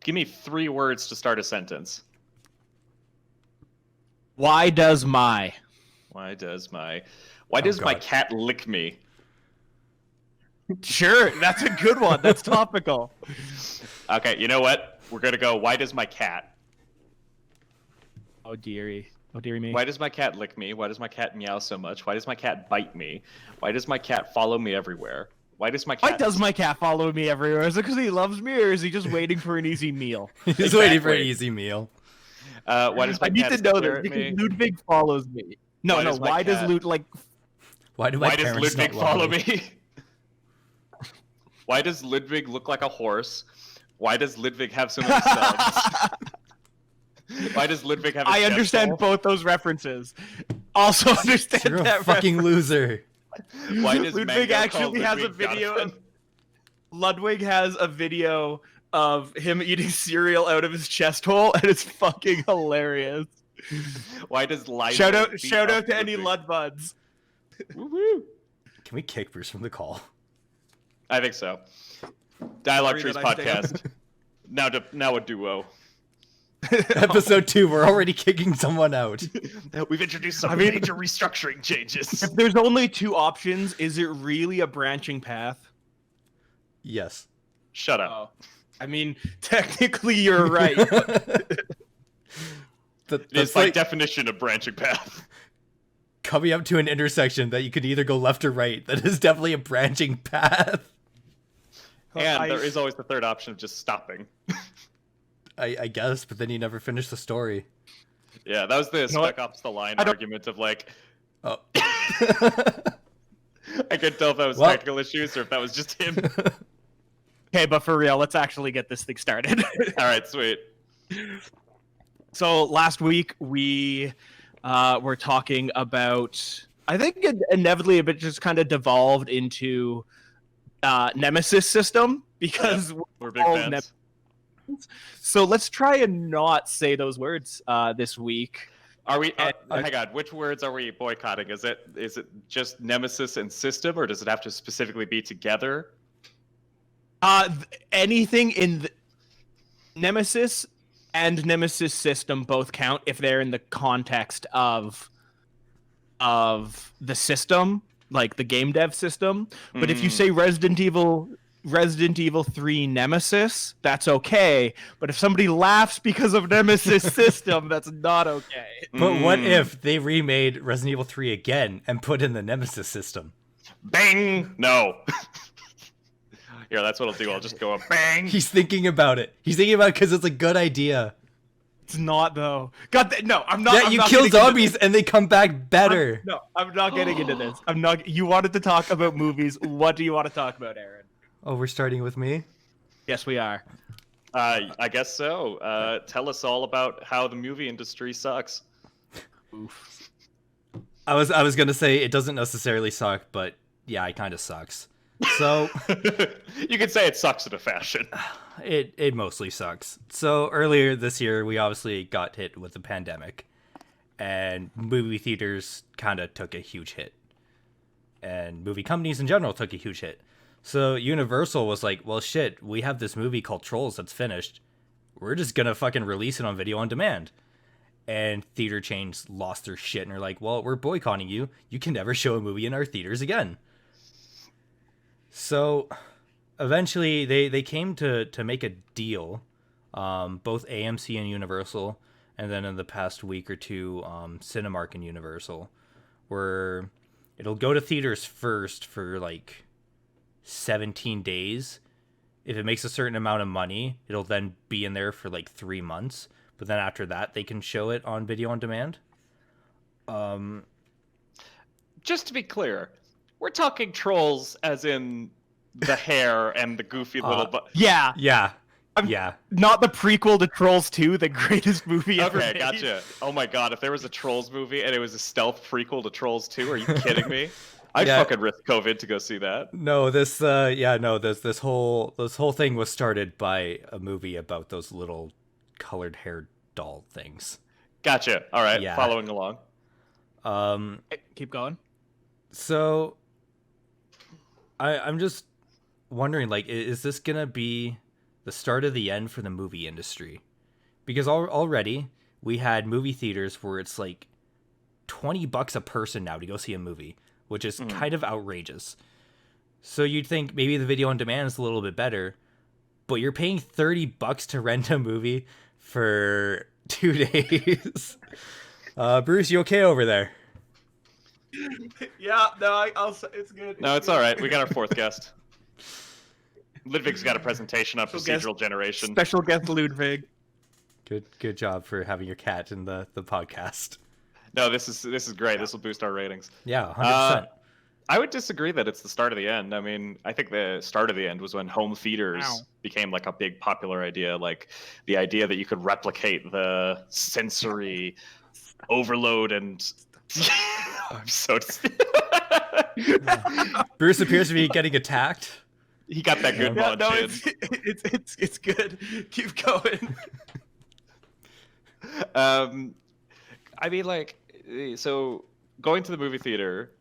Give me 3 words to start a sentence. Why does my cat lick me? Sure, that's a good one. That's topical. Okay, you know what? We're gonna go. Why does my cat? Oh dearie me. Why does my cat lick me? Why does my cat meow so much? Why does my cat bite me? Why does my cat follow me everywhere? Why does my cat follow me everywhere? Is it because he loves me, or is he just waiting for an easy meal? He's waiting for an easy meal. Why does my I need cat to know stare this at me? because Ludwig follows me. No, Why does does Why does Ludwig follow me? Why does Ludwig look like a horse? Why does Ludwig have so many subs? Why does Ludwig have? I understand both those references. Also understand You're that a fucking reference. loser. Why does Ludwig Mango actually call has a Ludwig video. Jonathan? Ludwig has a video of him eating cereal out of his chest hole, and it's fucking hilarious. Why does Lionel Shout out beat to up any Ludwig? Ludbuds. Woo-woo. Can we kick Bruce from the call? I think so. Dialog Sorry Trees that I podcast. now a duo. Episode 2, we're already kicking someone out. We've introduced some major restructuring changes. If there's only 2 options, is it really a branching path? Yes. Shut up. Oh. I mean, technically you're right. It is by definition a branching path. Coming up to an intersection that you could either go left or right. That is definitely a branching path. And there is always the third option of just stopping. I guess, but then you never finish the story. Yeah, that was the Spec Ops The Line argument of like... Oh. I couldn't tell if that was technical issues or if that was just him. Okay, but for real, let's actually get this thing started. All right, sweet. So last week we were talking about, I think inevitably it just kind of devolved into Nemesis system because we're big fans. So let's try and not say those words this week. Are we? Hang on. Which words are we boycotting? Is it just Nemesis and system, or does it have to specifically be together? Anything in the Nemesis and Nemesis system both count if they're in the context of the system, like the game dev system. But if you say Resident Evil 3 Nemesis, that's okay. But if somebody laughs because of Nemesis system, that's not okay. But what if they remade Resident Evil 3 again and put in the Nemesis system? Bang! No. Yeah, that's what I'll do. I'll just go bang. He's thinking about it. He's thinking about it because it's a good idea. It's not, though. No, I'm not. Yeah, you kill zombies and they come back better. I'm not getting into this. I'm not. You wanted to talk about movies. What do you want to talk about, Aaron? Oh, we're starting with me? Yes, we are. I guess so. Tell us all about how the movie industry sucks. Oof. I was gonna say it doesn't necessarily suck, but yeah, it kind of sucks. So you could say it sucks in a fashion. It mostly sucks. So earlier this year, we obviously got hit with the pandemic, and movie theaters kind of took a huge hit, and movie companies in general took a huge hit. So Universal was like, well, shit, we have this movie called Trolls that's finished. We're just gonna fucking release it on video on demand. And theater chains lost their shit and are like, well, we're boycotting you. You can never show a movie in our theaters again. So eventually they came to make a deal, both AMC and Universal, and then in the past week or two, Cinemark and Universal, where it'll go to theaters first for like 17 days. If it makes a certain amount of money, it'll then be in there for like 3 months. But then after that, they can show it on video on demand. Just to be clear, we're talking Trolls as in the hair and the goofy little... Yeah. Yeah. Not the prequel to Trolls 2, the greatest movie ever made. Okay, gotcha. Oh my god, if there was a Trolls movie and it was a stealth prequel to Trolls 2, are you kidding me? I'd fucking risk COVID to go see that. No, this whole thing was started by a movie about those little colored hair doll things. Gotcha. All right, yeah. Following along. Keep going. So I'm just wondering, like, is this gonna be the start of the end for the movie industry. Because already we had movie theaters where it's like $20 a person now to go see a movie, which is kind of outrageous. So you'd think maybe the video on demand is a little bit better, but you're paying $30 to rent a movie for 2 days. Bruce, you okay over there? Yeah, no, it's good. No, it's all right. We got our fourth guest. Ludwig's got a presentation on procedural generation. Special guest Ludwig. Good job for having your cat in the podcast. No, this is great. This will boost our ratings. Yeah, 100%. I would disagree that it's the start of the end. I mean, I think the start of the end was when home theaters became like a big popular idea. Like the idea that you could replicate the sensory overload and I'm so Bruce appears to be getting attacked. He got that good munch. No, it's good. Keep going. I mean, like, so going to the movie theater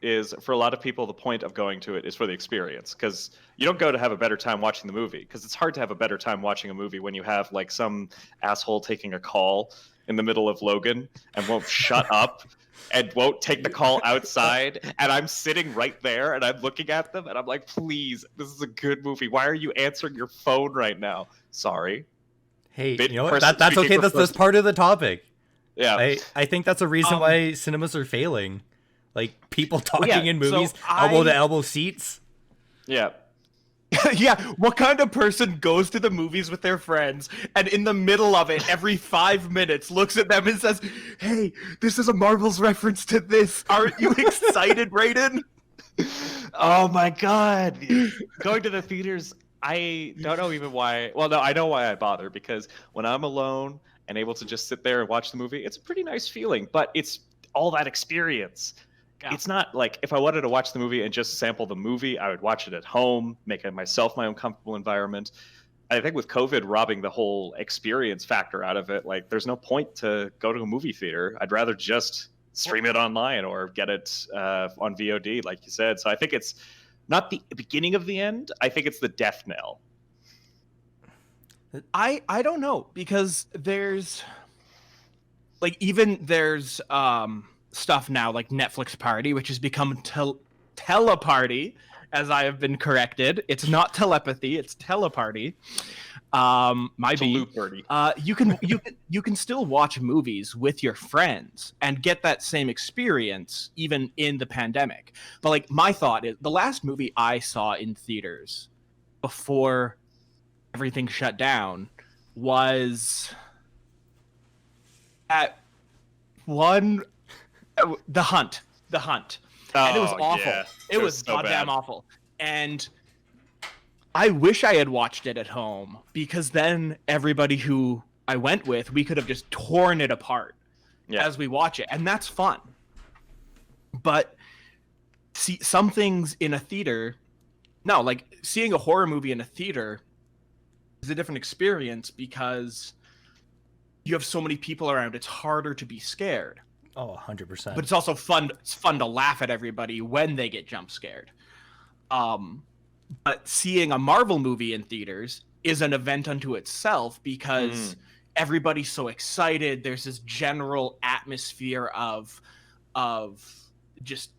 is, for a lot of people, the point of going to it is for the experience, because you don't go to have a better time watching the movie, because it's hard to have a better time watching a movie when you have like some asshole taking a call in the middle of Logan and won't shut up and won't take the call outside, and I'm sitting right there and I'm looking at them and I'm like, please, this is a good movie, why are you answering your phone right now? Sorry. Hey, you know what? That's okay. That's part of the topic. Yeah, I think that's a reason why cinemas are failing. Like people talking in movies, so elbow to elbow seats. Yeah. Yeah, what kind of person goes to the movies with their friends and in the middle of it, every 5 minutes, looks at them and says, "Hey, this is a Marvel's reference to this. Aren't you excited, Brayden?" Oh my God. Going to the theaters, I don't know even why. Well, no, I know why I bother, because when I'm alone and able to just sit there and watch the movie, it's a pretty nice feeling, but it's all that experience. Yeah. It's not like if I wanted to watch the movie and just sample the movie, I would watch it at home, make it myself my own comfortable environment. I think with COVID robbing the whole experience factor out of it, like there's no point to go to a movie theater. I'd rather just stream it online or get it on VOD, like you said. So I think it's not the beginning of the end. I think it's the death knell. I don't know, because there's stuff now like Netflix Party, which has become teleparty, as I have been corrected. It's not telepathy, it's teleparty. You can still watch movies with your friends and get that same experience even in the pandemic. But like, my thought is, the last movie I saw in theaters before everything shut down was at The Hunt. And it was awful. Yeah. It was so goddamn bad. awful. And I wish I had watched it at home, because then everybody who I went with, we could have just torn it apart as we watch it. And that's fun. But see, some things in a theater, no, like seeing a horror movie in a theater is a different experience, because you have so many people around. It's harder to be scared. Oh, 100%. But it's also fun. It's fun to laugh at everybody when they get jump scared. But seeing a Marvel movie in theaters is an event unto itself, because everybody's so excited. There's this general atmosphere of just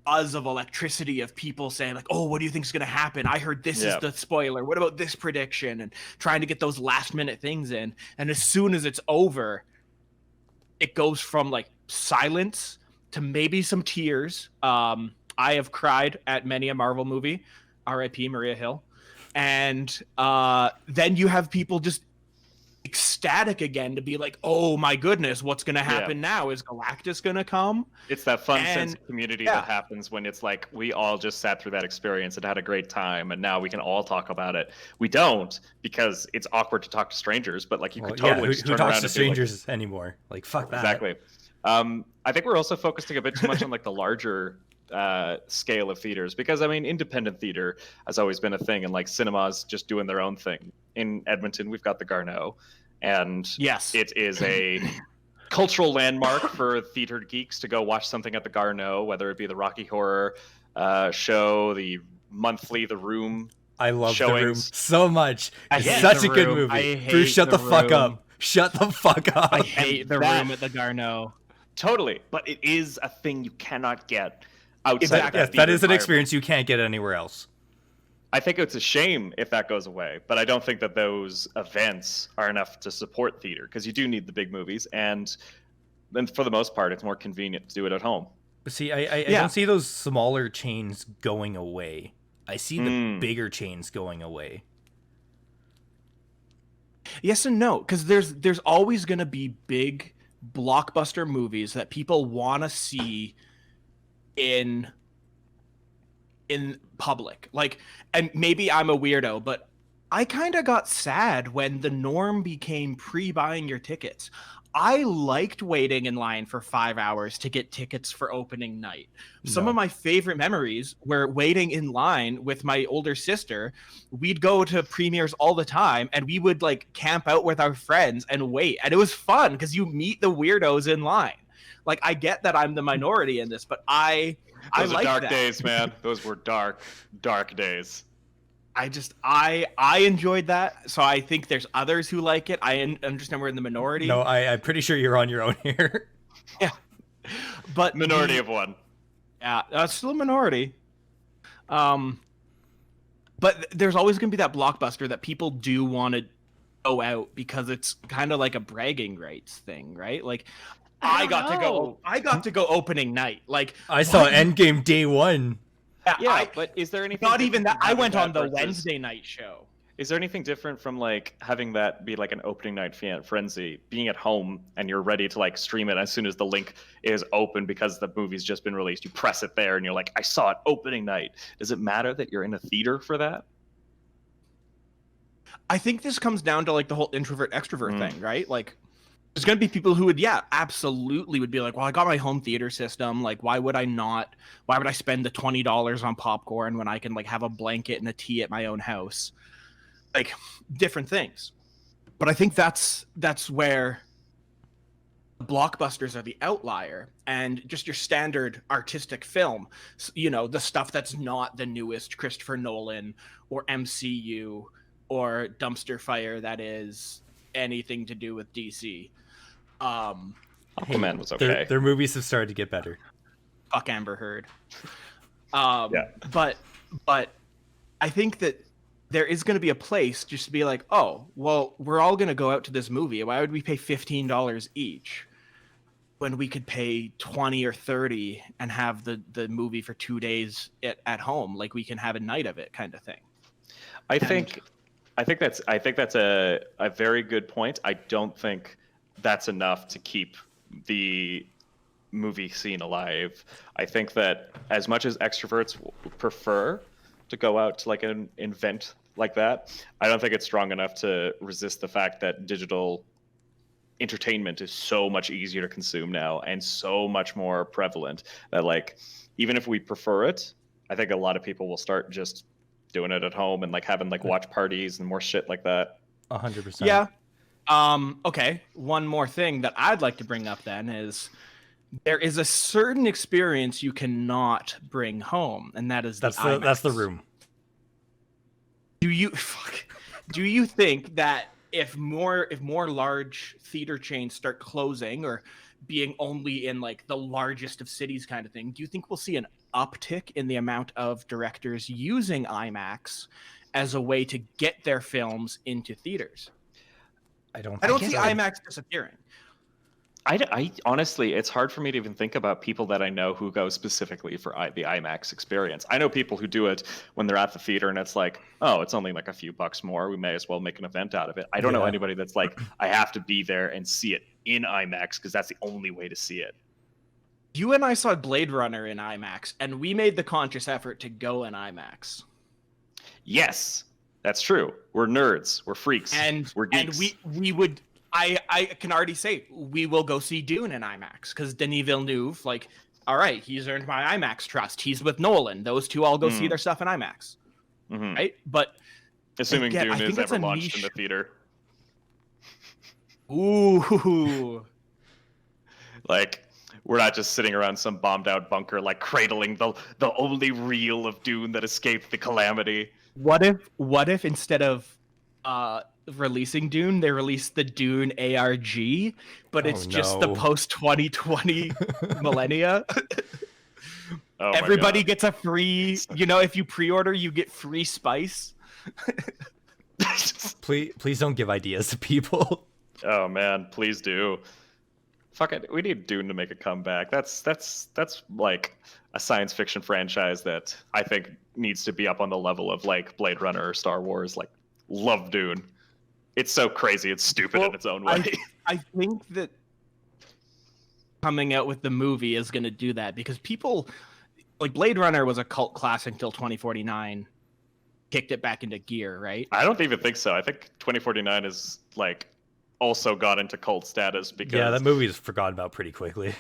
buzz of electricity, of people saying like, "Oh, what do you think is going to happen? I heard this is the spoiler. What about this prediction?" And trying to get those last minute things in. And as soon as it's over, it goes from like silence to maybe some tears. I have cried at many a Marvel movie, R.I.P. Maria Hill. And then you have people just ecstatic again to be like, "Oh my goodness, what's going to happen now? Is Galactus going to come?" It's that fun sense of community that happens when it's like we all just sat through that experience and had a great time, and now we can all talk about it. We don't, because it's awkward to talk to strangers, but like you could totally just who turn around talks to and strangers anymore? Like, fuck that. Exactly. I think we're also focusing a bit too much on like the larger scale of theaters, because I mean, independent theater has always been a thing, and like cinemas just doing their own thing. In Edmonton, we've got the Garneau, and it is a cultural landmark for theater geeks to go watch something at the Garneau, whether it be the Rocky Horror show, the monthly The Room I love The Room showings. so much. I It's hate such The a good Room. movie. I hate Bruce, shut The the fuck Room. up. Shut the fuck up. I hate The that- Room at the Garneau. Totally, but it is a thing you cannot get outside Exactly. of Yes, that is an environment. experience you can't get anywhere else. I think it's a shame if that goes away, but I don't think that those events are enough to support theater because you do need the big movies, and then for the most part, it's more convenient to do it at home. But see, I Yeah. don't see those smaller chains going away. I see the Mm. bigger chains going away. Yes and no, because there's always going to be big blockbuster movies that people want to see in public. Like, and maybe I'm a weirdo, but I kind of got sad when the norm became pre-buying your tickets. I liked waiting in line for 5 hours to get tickets for opening night. Some No. of my favorite memories were waiting in line with my older sister. We'd go to premieres all the time and we would like camp out with our friends and wait. And it was fun because you meet the weirdos in line. Like, I get that I'm the minority in this, but I Those are like dark that. days, man. Those were dark, dark days. I enjoyed that. So I think there's others who like it. I understand we're in the minority. No, I'm pretty sure you're on your own here. But Minority of one. Yeah, still a minority. But there's always going to be that blockbuster that people do want to go out because it's kind of like a bragging rights thing, right? Like, I got to go opening night. Like, I saw why- Endgame day one. Yeah, but is there anything? not even that. different from I having went on that the versus- Wednesday night show. Is there anything different from like having that be like an opening night frenzy, being at home and you're ready to like stream it as soon as the link is open because the movie's just been released? You press it there and you're like, I saw it opening night. Does it matter that you're in a theater for that? I think this comes down to like the whole introvert extrovert Mm. thing, right? Like, there's going to be people who would, absolutely would be like, well, I got my home theater system. Like, why would I spend the $20 on popcorn when I can like have a blanket and a tea at my own house? Like, different things. But I think that's where blockbusters are the outlier, and just your standard artistic film, the stuff that's not the newest Christopher Nolan or MCU or dumpster fire that is anything to do with DC. Aquaman was okay. Their movies have started to get better. Fuck Amber Heard. Yeah. But I think that there is going to be a place just to be like, oh, well, we're all going to go out to this movie. Why would we pay $15 each when we could pay 20 or 30 and have the movie for 2 days at home? Like, we can have a night of it, kind of thing. I think that's a very good point. I don't think that's enough to keep the movie scene alive. I think that as much as extroverts prefer to go out to like an event like that, I don't think it's strong enough to resist the fact that digital entertainment is so much easier to consume now and so much more prevalent that like even if we prefer it, I think a lot of people will start just doing it at home and like having like watch parties and more shit like that. 100%. Yeah. Okay. One more thing that I'd like to bring up then is there is a certain experience you cannot bring home, and that is That's IMAX. the Room. Do you think that if more large theater chains start closing or being only in like the largest of cities kind of thing, do you think we'll see an uptick in the amount of directors using IMAX as a way to get their films into theaters? I don't see so. IMAX disappearing. I honestly, it's hard for me to even think about people that I know who go specifically for the IMAX experience. I know people who do it when they're at the theater and it's like, oh, it's only like a few bucks more. We may as well make an event out of it. I don't know anybody that's like, I have to be there and see it in IMAX because that's the only way to see it. You and I saw Blade Runner in IMAX, and we made the conscious effort to go in IMAX. Yes, that's true. We're nerds. We're freaks. We're geeks. And we would. I can already say we will go see Dune in IMAX because Denis Villeneuve, like, all right, he's earned my IMAX trust. He's with Nolan. Those two all go see their stuff in IMAX, right? But assuming again, Dune I is think it's ever a launched in niche. the theater, Ooh, like we're not just sitting around some bombed out bunker, like cradling the only reel of Dune that escaped the calamity. What if instead of releasing Dune, they released the Dune ARG, but it's just the no. post 2020 millennia. Oh my Everybody God. gets a free, if you pre-order, you get free spice. Please don't give ideas to people. Oh man, please do. Fuck it, we need Dune to make a comeback. That's like a science fiction franchise that I think needs to be up on the level of like Blade Runner or Star Wars. Like, love Dune. It's so crazy. It's stupid in its own way. I think that coming out with the movie is going to do that because people like Blade Runner was a cult classic until 2049 kicked it back into gear, right? I don't even think so. I think 2049 is like also got into cult status because Yeah, that movie is forgotten about pretty quickly.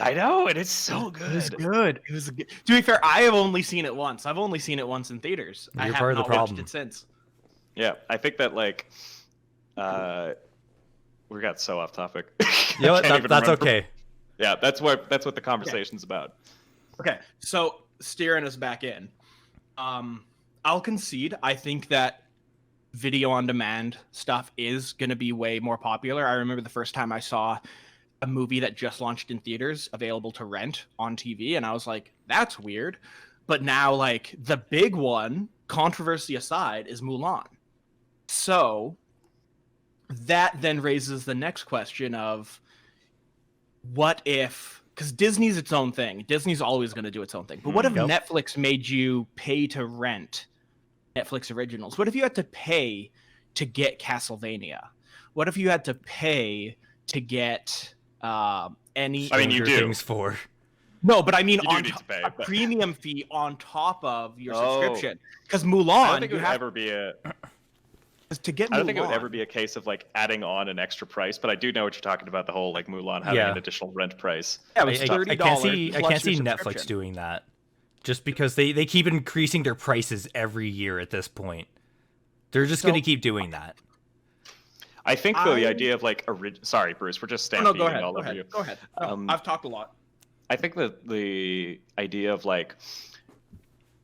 I know, and it's so good. It was good. It was good. To be fair, I have only seen it once. I've only seen it once in theaters. I You're have part of the not watched problem. it since. Yeah, I think that like we got so off topic. You know I what? can't even That's remember. okay. Yeah, that's what the conversation's about. Okay, so steering us back in. I'll concede. I think that video on demand stuff is going to be way more popular. I remember the first time I saw a movie that just launched in theaters available to rent on TV, and I was like, that's weird. But now, like, the big one, controversy aside, is Mulan. So that then raises the next question of what if, because Disney's its own thing. Disney's always going to do its own thing. But what if Yep. Netflix made you pay to rent Netflix originals? What if you had to pay to get Castlevania? What if you had to pay to get any? I mean, you Stranger do. Things 4. No, but I mean You do on need to pay, a but- premium fee on top of your Oh. subscription. Because I Mulan, don't think it you would have ever be a. to get Mulan. I don't think it would ever be a case of like adding on an extra price, but I do know what you're talking about. The whole like Mulan having Yeah. an additional rent price. Yeah, it was I $30 can't see plus your Netflix subscription. doing that, just because they keep increasing their prices every year at this point. They're just going to keep doing that. I think though the idea of like sorry, Bruce, we're just No, stampeding go ahead. all Go over ahead. you. Go ahead. No, I've talked a lot. I think that the idea of like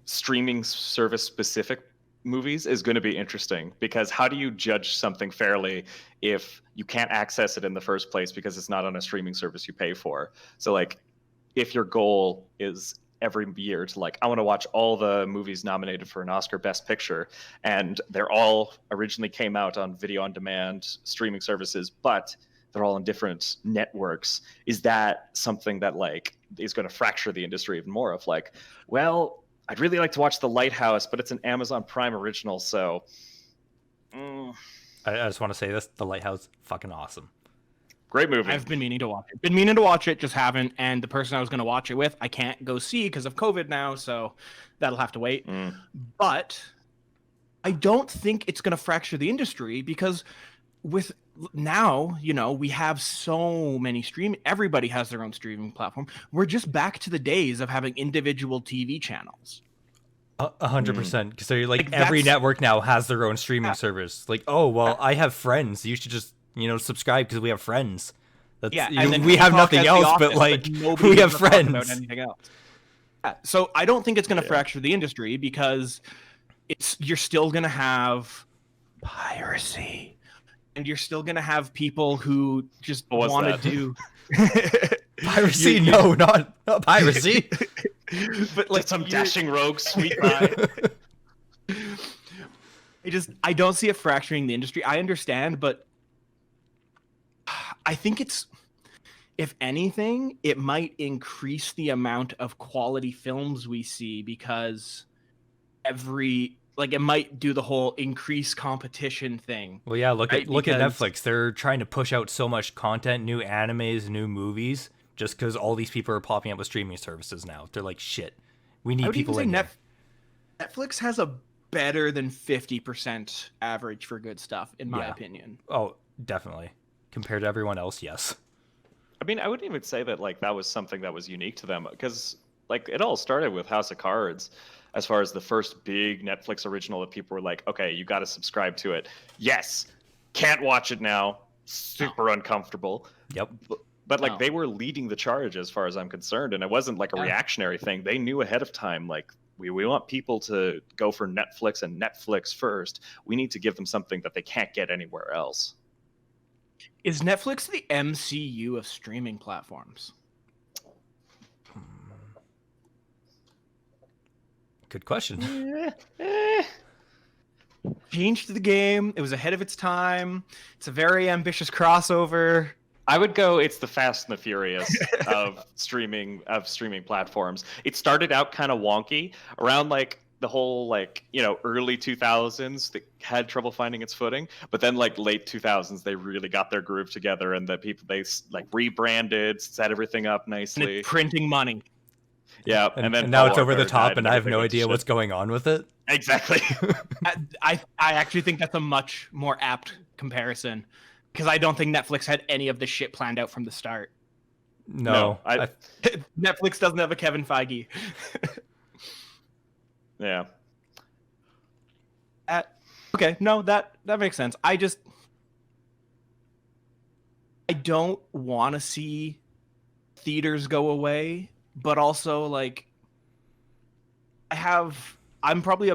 streaming service specific movies is going to be interesting because how do you judge something fairly if you can't access it in the first place because it's not on a streaming service you pay for? So like if your goal is every year to like, I want to watch all the movies nominated for an Oscar Best Picture, and they're all originally came out on video on demand streaming services, but they're all on different networks. Is that something that like is going to fracture the industry even more of like, well, I'd really like to watch The Lighthouse, but it's an Amazon Prime original, so I just want to say this: The Lighthouse, fucking awesome. great movie. I've been meaning to watch it. Been meaning to watch it, just haven't. And the person I was going to watch it with, I can't go see because of COVID now, so that'll have to wait. But I don't think it's going to fracture the industry because with now, we have so many streaming. Everybody has their own streaming platform. We're just back to the days of having individual TV channels. 100%. Because they're like Like, every that's- network now has their own streaming service. Like, oh well, I have friends. You should just subscribe because we have friends. That's, Yeah, you- and then we have Peacock nothing has The else, Office, but like nobody we have gives a fuck about friends. anything else. Yeah, so I don't think it's going to fracture the industry because you're still going to have piracy, and you're still going to have people who just What's want to that? do Piracy? No, not piracy. but Like some you're- dashing rogue sweet guy. I don't see it fracturing the industry. I understand, but I think if anything, it might increase the amount of quality films we see because it might do the whole increase competition thing. Well, yeah. Look Right, at because- Netflix. They're trying to push out so much content, new animes, new movies, just because all these people are popping up with streaming services now. They're like, shit, we I need would even people say in here. Netflix has a better than 50% average for good stuff, in my Yeah. opinion. Oh, definitely. Compared to everyone else, yes. I mean, I wouldn't even say that like that was something that was unique to them because like it all started with House of Cards as far as the first big Netflix original that people were like, okay, you got to subscribe to it. Yes, can't watch it now. Super uncomfortable. Yep. But like No. they were leading the charge as far as I'm concerned, and it wasn't like a Yeah. reactionary thing. They knew ahead of time like we want people to go for Netflix and Netflix first. We need to give them something that they can't get anywhere else. Is Netflix the MCU of streaming platforms? Good question. Changed the game. It was ahead of its time. It's a very ambitious crossover. I would go, it's the Fast and the Furious of streaming platforms. It started out kind of wonky around like the whole early 2000s that had trouble finding its footing, but then like late 2000s they really got their groove together, and the people, they like rebranded, set everything up nicely, and printing money. Yeah, and then now it's over the top, and I have no idea what's going on with it. Exactly. I actually think that's a much more apt comparison, because I don't think Netflix had any of this shit planned out from the start. No, Netflix doesn't have a Kevin Feige. Yeah. Okay, no, that makes sense. I don't want to see theaters go away, but also like I'm probably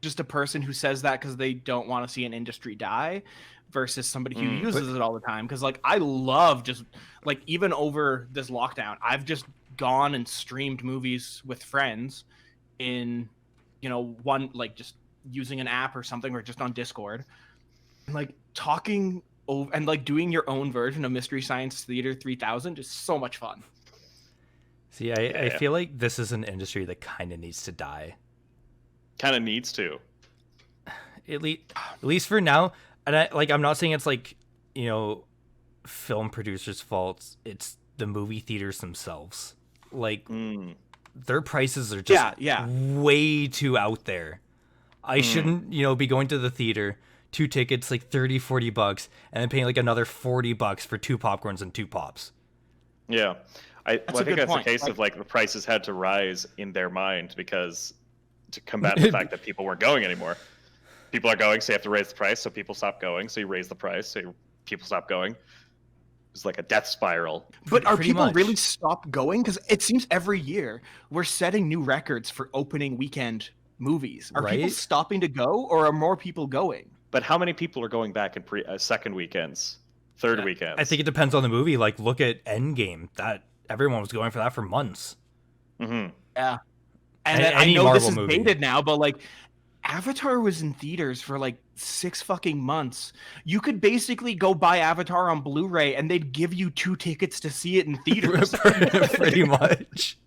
just a person who says that because they don't want to see an industry die, versus somebody who uses it all the time. Because like I love just like, even over this lockdown, I've just gone and streamed movies with friends in, one, like just using an app or something, or just on Discord, and like talking over and like doing your own version of Mystery Science Theater 3000. Just so much fun. See, I feel like this is an industry that kind of needs to die. Kind of needs to. At least for now. And I'm not saying it's like, film producers' faults. It's the movie theaters themselves. Like, their prices are just way too out there. I shouldn't, be going to the theater, 2 tickets, like $30-$40, and then paying like another $40 for 2 popcorns and 2 pops. Yeah. I think that's point. a case of like the prices had to rise in their mind, because to combat the fact that people weren't going anymore. People are going, so you have to raise the price, so people stop going, so you raise the price, so people stop going. It's like a death spiral. But are people really stop going? Because it seems every year we're setting new records for opening weekend movies. Are people stopping to go, or are more people going? But how many people are going back in second weekends, third weekends? I think it depends on the movie. Like, look at Endgame. That everyone was going for that for months. Mm-hmm. Yeah. And I know Marvel this is dated now, but like Avatar was in theaters for like 6 fucking months. You could basically go buy Avatar on Blu-ray and they'd give you 2 tickets to see it in theaters. Pretty much.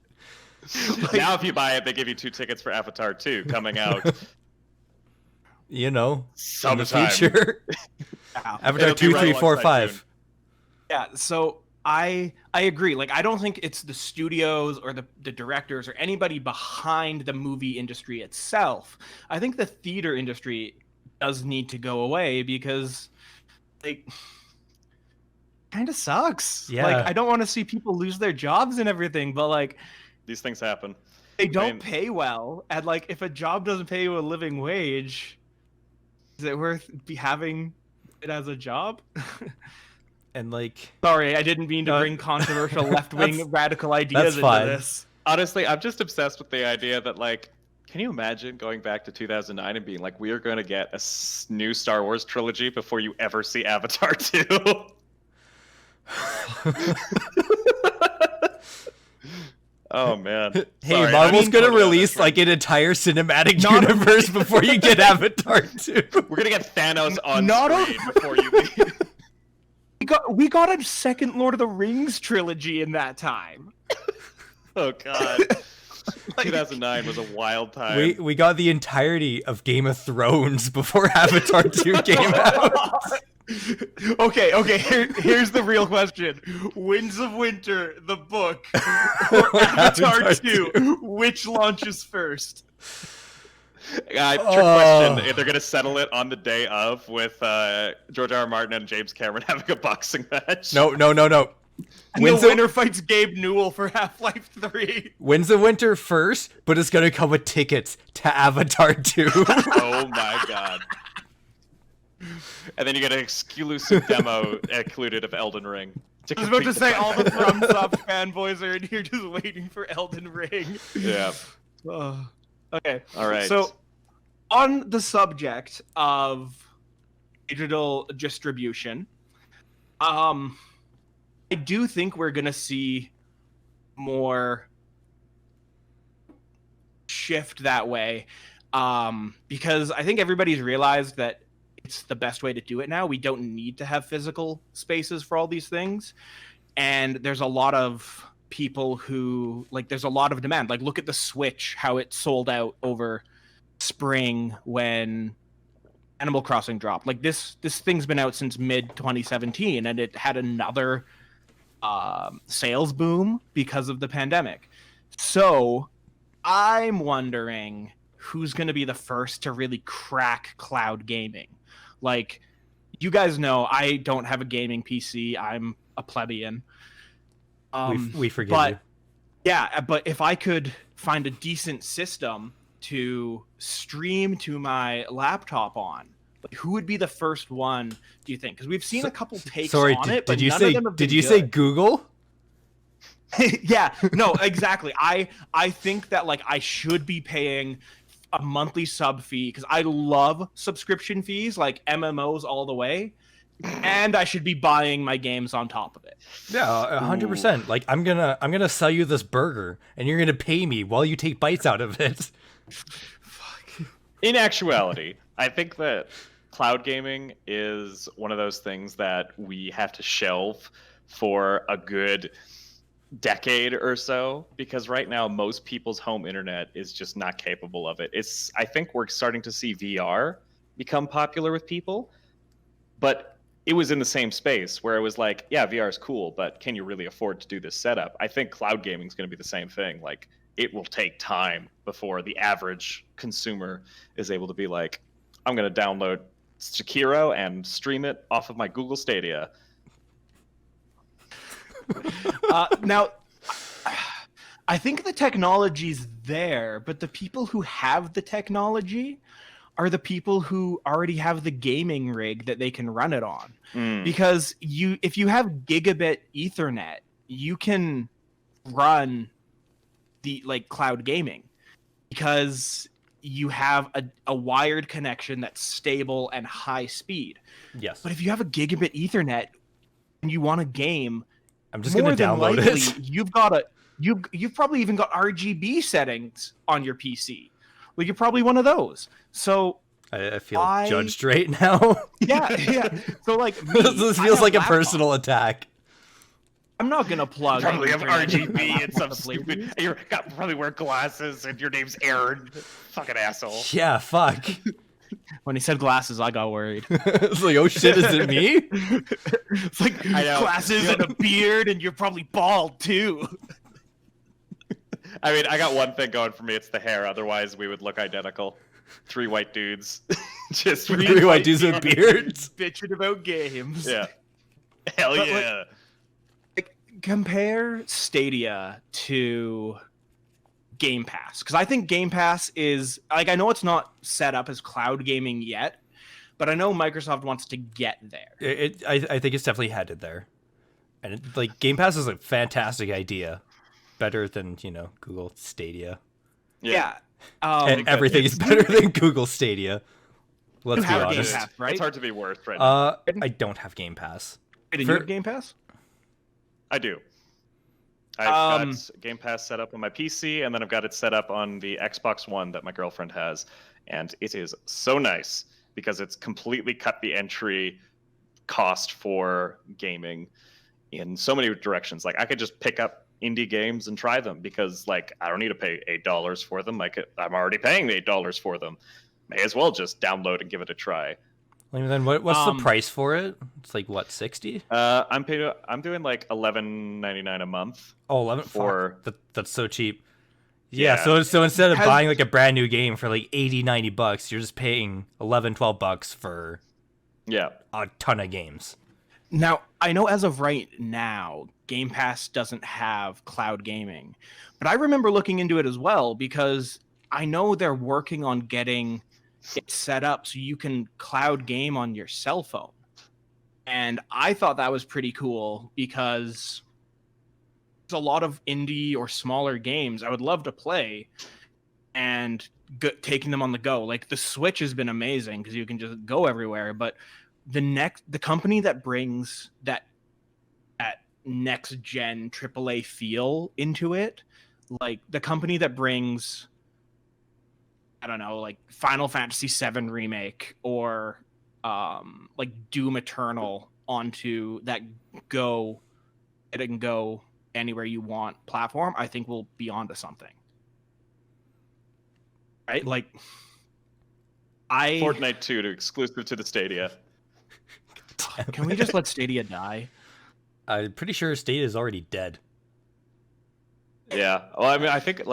Like, now if you buy it, they give you 2 tickets for Avatar 2 coming out. In the Sometime. future. Avatar 2, 3, 4, 5. Yeah, so I agree. Like, I don't think it's the studios or the directors or anybody behind the movie industry itself. I think the theater industry does need to go away, because like kind of sucks. Yeah. Like, I don't want to see people lose their jobs and everything, but like these things happen. They don't pay well, and like if a job doesn't pay you a living wage, is it worth having it as a job? And like, sorry, I didn't mean to bring controversial left-wing radical ideas into this. Honestly, I'm just obsessed with the idea that, like, can you imagine going back to 2009 and being like, we are going to get a new Star Wars trilogy before you ever see Avatar 2? Oh man! Hey, Marvel's gonna release like an entire cinematic universe before you get Avatar 2. We're gonna get Thanos on screen before you leave. We got a second Lord of the Rings trilogy in that time. Oh god. 2009 was a wild time. We got the entirety of Game of Thrones before Avatar 2 came out. Okay. Here's the real question: Winds of Winter, the book, or Avatar 2? Which launches first? Trick question. If they're gonna settle it on the day of, with George R.R. Martin and James Cameron having a boxing match. No. And the winner fights Gabe Newell for Half-Life 3. Winds of Winter first, but it's gonna come with tickets to Avatar 2. Oh my god. And then you get an exclusive demo included of Elden Ring. I was about to say, all the FromSoft fanboys are in here just waiting for Elden Ring. Yeah. Okay. All right. So, on the subject of digital distribution, I do think we're gonna see more shift that way, because I think everybody's realized that it's the best way to do it now. We don't need to have physical spaces for all these things, and there's a lot of people who there's a lot of demand. Like, look at the Switch, how it sold out over spring when Animal Crossing dropped. Like, this thing's been out since mid 2017, and it had another sales boom because of the pandemic. So I'm wondering who's going to be the first to really crack cloud gaming. Like, you guys know I don't have a gaming PC. I'm a plebeian. We forgive you. Yeah, but if I could find a decent system to stream to my laptop on, like, who would be the first one, do you think? Because we've seen a couple takes on it, but none of them have been Did you say good. Google? Yeah, no, exactly. I think that I should be paying a monthly sub fee because I love subscription fees, like MMOs all the way, and I should be buying my games on top of it. Yeah, 100%. Like, I'm gonna sell you this burger, and you're gonna pay me while you take bites out of it. Fuck. In actuality, I think that cloud gaming is one of those things that we have to shelve for a good decade or so, because right now most people's home internet is just not capable of it. I think we're starting to see VR become popular with people, but it was in the same space where it was like, yeah, VR is cool, but can you really afford to do this setup? I think cloud gaming is going to be the same thing. Like, it will take time before the average consumer is able to be like, I'm going to download Sekiro and stream it off of my Google Stadia. Now, I think the technology's there, but the people who have the technology are the people who already have the gaming rig that they can run it on. Because if you have gigabit Ethernet, you can run the cloud gaming because you have a wired connection that's stable and high speed. Yes. But if you have a gigabit Ethernet and you want to game, I'm just gonna download it. You've probably even got RGB settings on your PC. Like, you're probably one of those. So I feel judged right now. yeah. So this feels like a personal attack. I'm not gonna plug. Probably have internet into my RGB and some laptop to play stupid. with. You probably wear glasses and your name's Aaron. Fucking asshole. Yeah, fuck. When he said glasses, I got worried. It's like, oh shit, is it me? It's like glasses and a beard, and you're probably bald too. I mean, I got one thing going for me. It's the hair. Otherwise, we would look identical. 3 white dudes. Just Three white dudes with beards. Bitching about games. Yeah. Hell But, yeah. Compare Stadia to Game Pass, because I think Game Pass is I know it's not set up as cloud gaming yet, but I know Microsoft wants to get there. I think it's definitely headed there, and Game Pass is a fantastic idea, better than Google Stadia. Yeah. And everything is better than Google Stadia. Let's be honest. Game Pass, right? It's hard to be worse right now. I don't have Game Pass. Wait, you have Game Pass? I do. I've got Game Pass set up on my PC, and then I've got it set up on the Xbox One that my girlfriend has. And it is so nice because it's completely cut the entry cost for gaming in so many directions. Like, I could just pick up indie games and try them because, I don't need to pay $8 for them. I'm already paying $8 for them. May as well just download and give it a try. And then what's the price for it? It's what, 60? I'm doing $11.99 a month. Oh, 11 for that's so cheap. Yeah, so instead of buying a brand new game for $80-$90, you're just paying $11-$12 for a ton of games. Now, I know as of right now, Game Pass doesn't have cloud gaming, but I remember looking into it as well because I know they're working on getting it set up so you can cloud game on your cell phone. And I thought that was pretty cool because there's a lot of indie or smaller games I would love to play, and taking them on the go. Like the Switch has been amazing because you can just go everywhere. But the company that brings that next gen AAA feel into it, like the company that brings, I don't know, like Final Fantasy VII Remake or like Doom Eternal onto that it can go anywhere you want platform, I think we'll be onto something. Right? Like Fortnite 2 exclusive to the Stadia. Can we just let Stadia die? I'm pretty sure Stadia is already dead. Yeah. Well, I mean, I think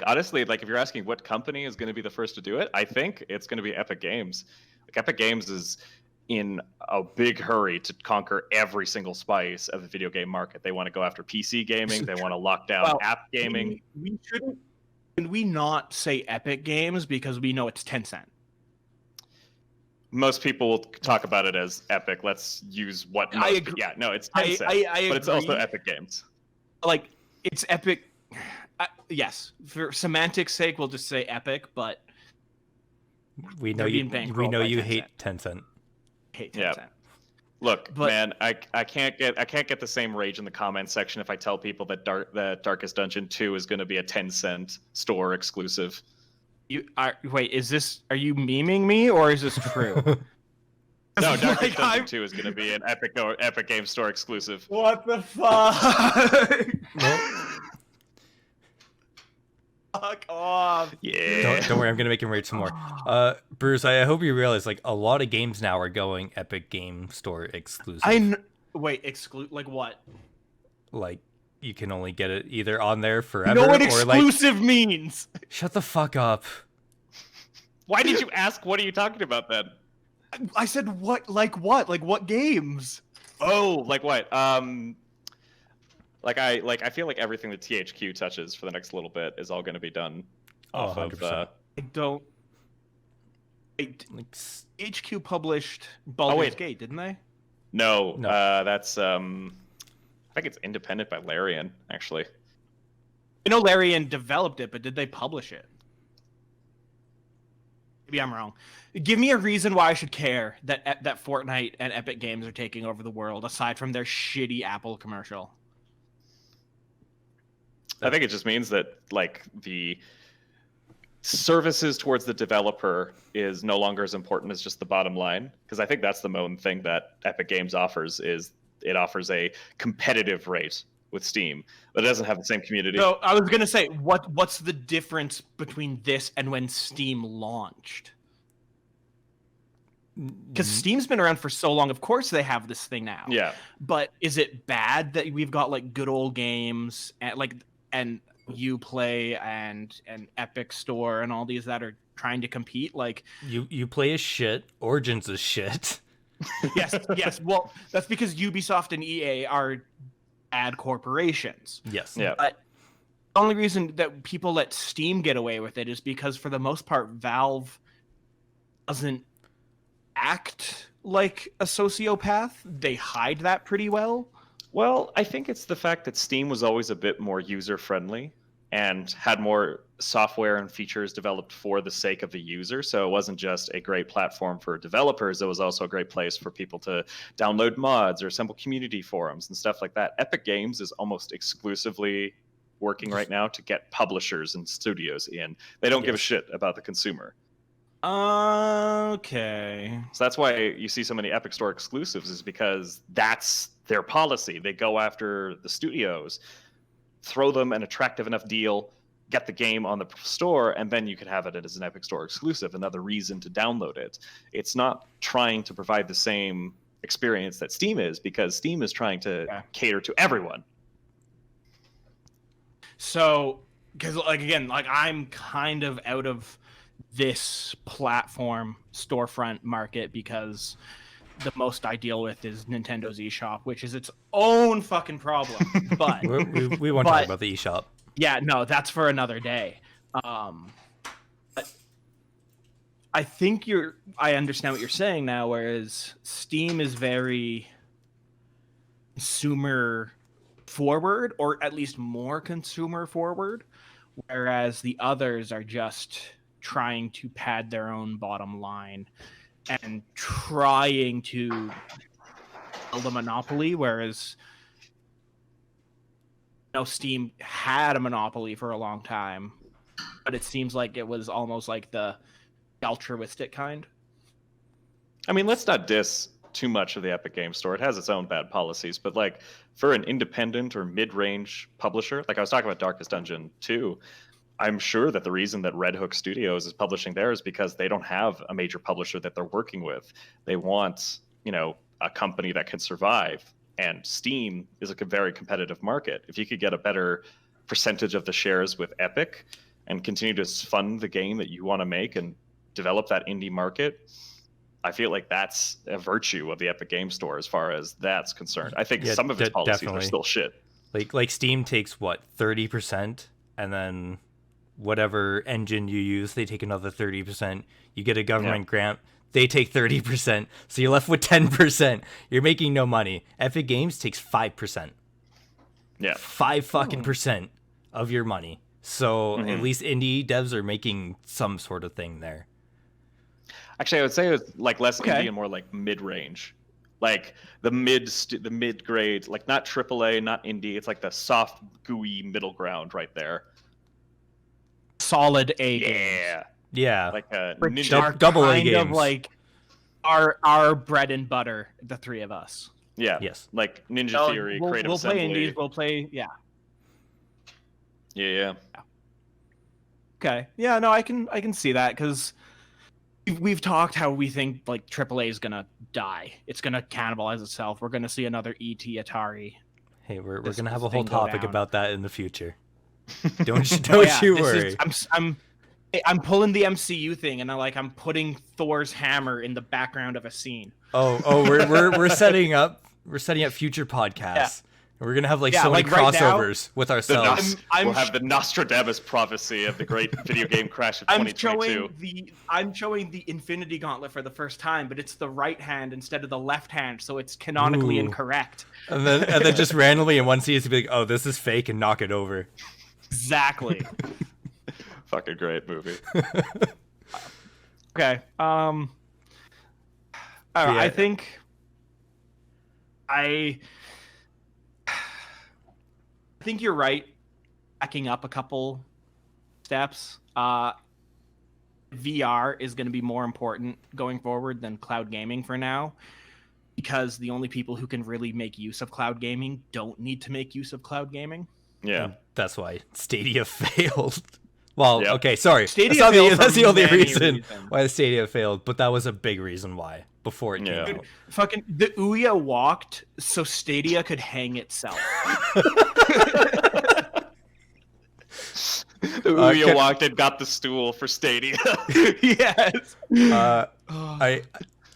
honestly, like if you're asking what company is going to be the first to do it, I think it's going to be Epic Games. Like Epic Games is in a big hurry to conquer every single slice of the video game market. They want to go after PC gaming. They want to lock down app gaming. We shouldn't. Can we not say Epic Games because we know it's Tencent? Most people will talk about it as Epic. Let's use what most. I agree. Yeah, no, it's Tencent, but it's also Epic Games. Like it's Epic. Yes, for semantics' sake, we'll just say Epic. But we know you hate Tencent. Hate Tencent. Yeah. Look, man, I can't get the same rage in the comments section if I tell people that Darkest Dungeon 2 is going to be a Tencent store exclusive. Wait, are you memeing me or is this true? No, Darkest Dungeon 2 is going to be an Epic Games Store exclusive. What the fuck? Fuck off. Yeah. Don't worry, I'm gonna make him rage some more. Bruce, I hope you realize like a lot of games now are going Epic Game Store exclusive. Like what? Like you can only get it either on there forever. You know what or exclusive means? Shut the fuck up. Why did you ask? What are you talking about then? I said what? Like what? Like what games? Oh, like what? I feel like everything that THQ touches for the next little bit is all going to be done off 100%. of. I don't. HQ published Baldur's Gate, didn't they? No. That's I think it's independent by Larian, actually. I know Larian developed it, but did they publish it? Maybe I'm wrong. Give me a reason why I should care that Fortnite and Epic Games are taking over the world, aside from their shitty Apple commercial. I think it just means that like the services towards the developer is no longer as important as just the bottom line, because I think that's the main thing that Epic Games offers is it offers a competitive rate with Steam, but it doesn't have the same community. So I was gonna say, what's the difference between this and when Steam launched? Because Steam's been around for so long, of course they have this thing now. Yeah. But is it bad that we've got like good old games and Uplay and Epic Store and all these that are trying to compete? Like Uplay is shit. Origins is shit. Yes. Well, that's because Ubisoft and EA are bad corporations. Yes. Yeah. But the only reason that people let Steam get away with it is because for the most part, Valve doesn't act like a sociopath. They hide that pretty well. Well, I think it's the fact that Steam was always a bit more user-friendly and had more software and features developed for the sake of the user. So it wasn't just a great platform for developers. It was also a great place for people to download mods or assemble community forums and stuff like that. Epic Games is almost exclusively working right now to get publishers and studios in. They don't give a shit about the consumer. Okay. So that's why you see so many Epic Store exclusives, is because that's their policy. They go after the studios, throw them an attractive enough deal, get the game on the store, and then you could have it as an Epic Store exclusive, another reason to download it. It's not trying to provide the same experience that Steam is, because Steam is trying to cater to everyone. So, because I'm kind of out of this platform storefront market because the most I deal with is Nintendo's eShop, which is its own fucking problem. But we won't talk about the eShop. Yeah, no, that's for another day. But I think I understand what you're saying now, whereas Steam is very consumer forward, or at least more consumer forward, whereas the others are just trying to pad their own bottom line and trying to build a monopoly, whereas Steam had a monopoly for a long time, but it seems like it was almost like the altruistic kind. I mean, let's not diss too much of the Epic Games Store. It has its own bad policies, but like for an independent or mid-range publisher, like I was talking about Darkest Dungeon 2, I'm sure that the reason that Red Hook Studios is publishing there is because they don't have a major publisher that they're working with. They want, a company that can survive. And Steam is a very competitive market. If you could get a better percentage of the shares with Epic and continue to fund the game that you want to make and develop that indie market, I feel like that's a virtue of the Epic Game Store as far as that's concerned. I think some of its policies definitely are still shit. Like Steam takes 30%, and then whatever engine you use, they take another 30%. You get a government grant, they take 30%, so you're left with 10%. You're making no money. Epic Games takes 5%. Yeah, 5 fucking percent of your money. So at least indie devs are making some sort of thing there. Actually, I would say it's like less indie and more like mid-range, like the mid grade, like not AAA, not indie. It's like the soft, gooey middle ground right there. Solid A games. Yeah, like a double A games. Kind of like our bread and butter, the three of us. Yeah. Yes. Like Ninja Theory, Creative we'll Assembly. play indies. We'll play. Yeah. Okay. Yeah. No, I can see that because we've talked how we think like AAA is gonna die. It's gonna cannibalize itself. We're gonna see another ET Atari. Hey, we're gonna have a whole topic about that in the future. Don't you worry. I'm pulling the MCU thing, and I'm putting Thor's hammer in the background of a scene. We're setting up future podcasts. Yeah. We're gonna have so many crossovers with ourselves. We'll have the Nostradamus prophecy of the great video game crash of 2022. I'm showing the Infinity Gauntlet for the first time, but it's the right hand instead of the left hand, so it's canonically incorrect. And then just randomly in one scene, it's be like, oh, this is fake, and knock it over. Exactly. Fucking great movie. Okay. I think I think you're right. Backing up a couple steps. VR is going to be more important going forward than cloud gaming for now, because the only people who can really make use of cloud gaming don't need to make use of cloud gaming. Yeah, and that's why Stadia failed. Well, okay, sorry. Stadia that's the only reason why the Stadia failed, but that was a big reason why before it came out. Fucking the Ouya walked so Stadia could hang itself. The Ouya walked and got the stool for Stadia. Yes.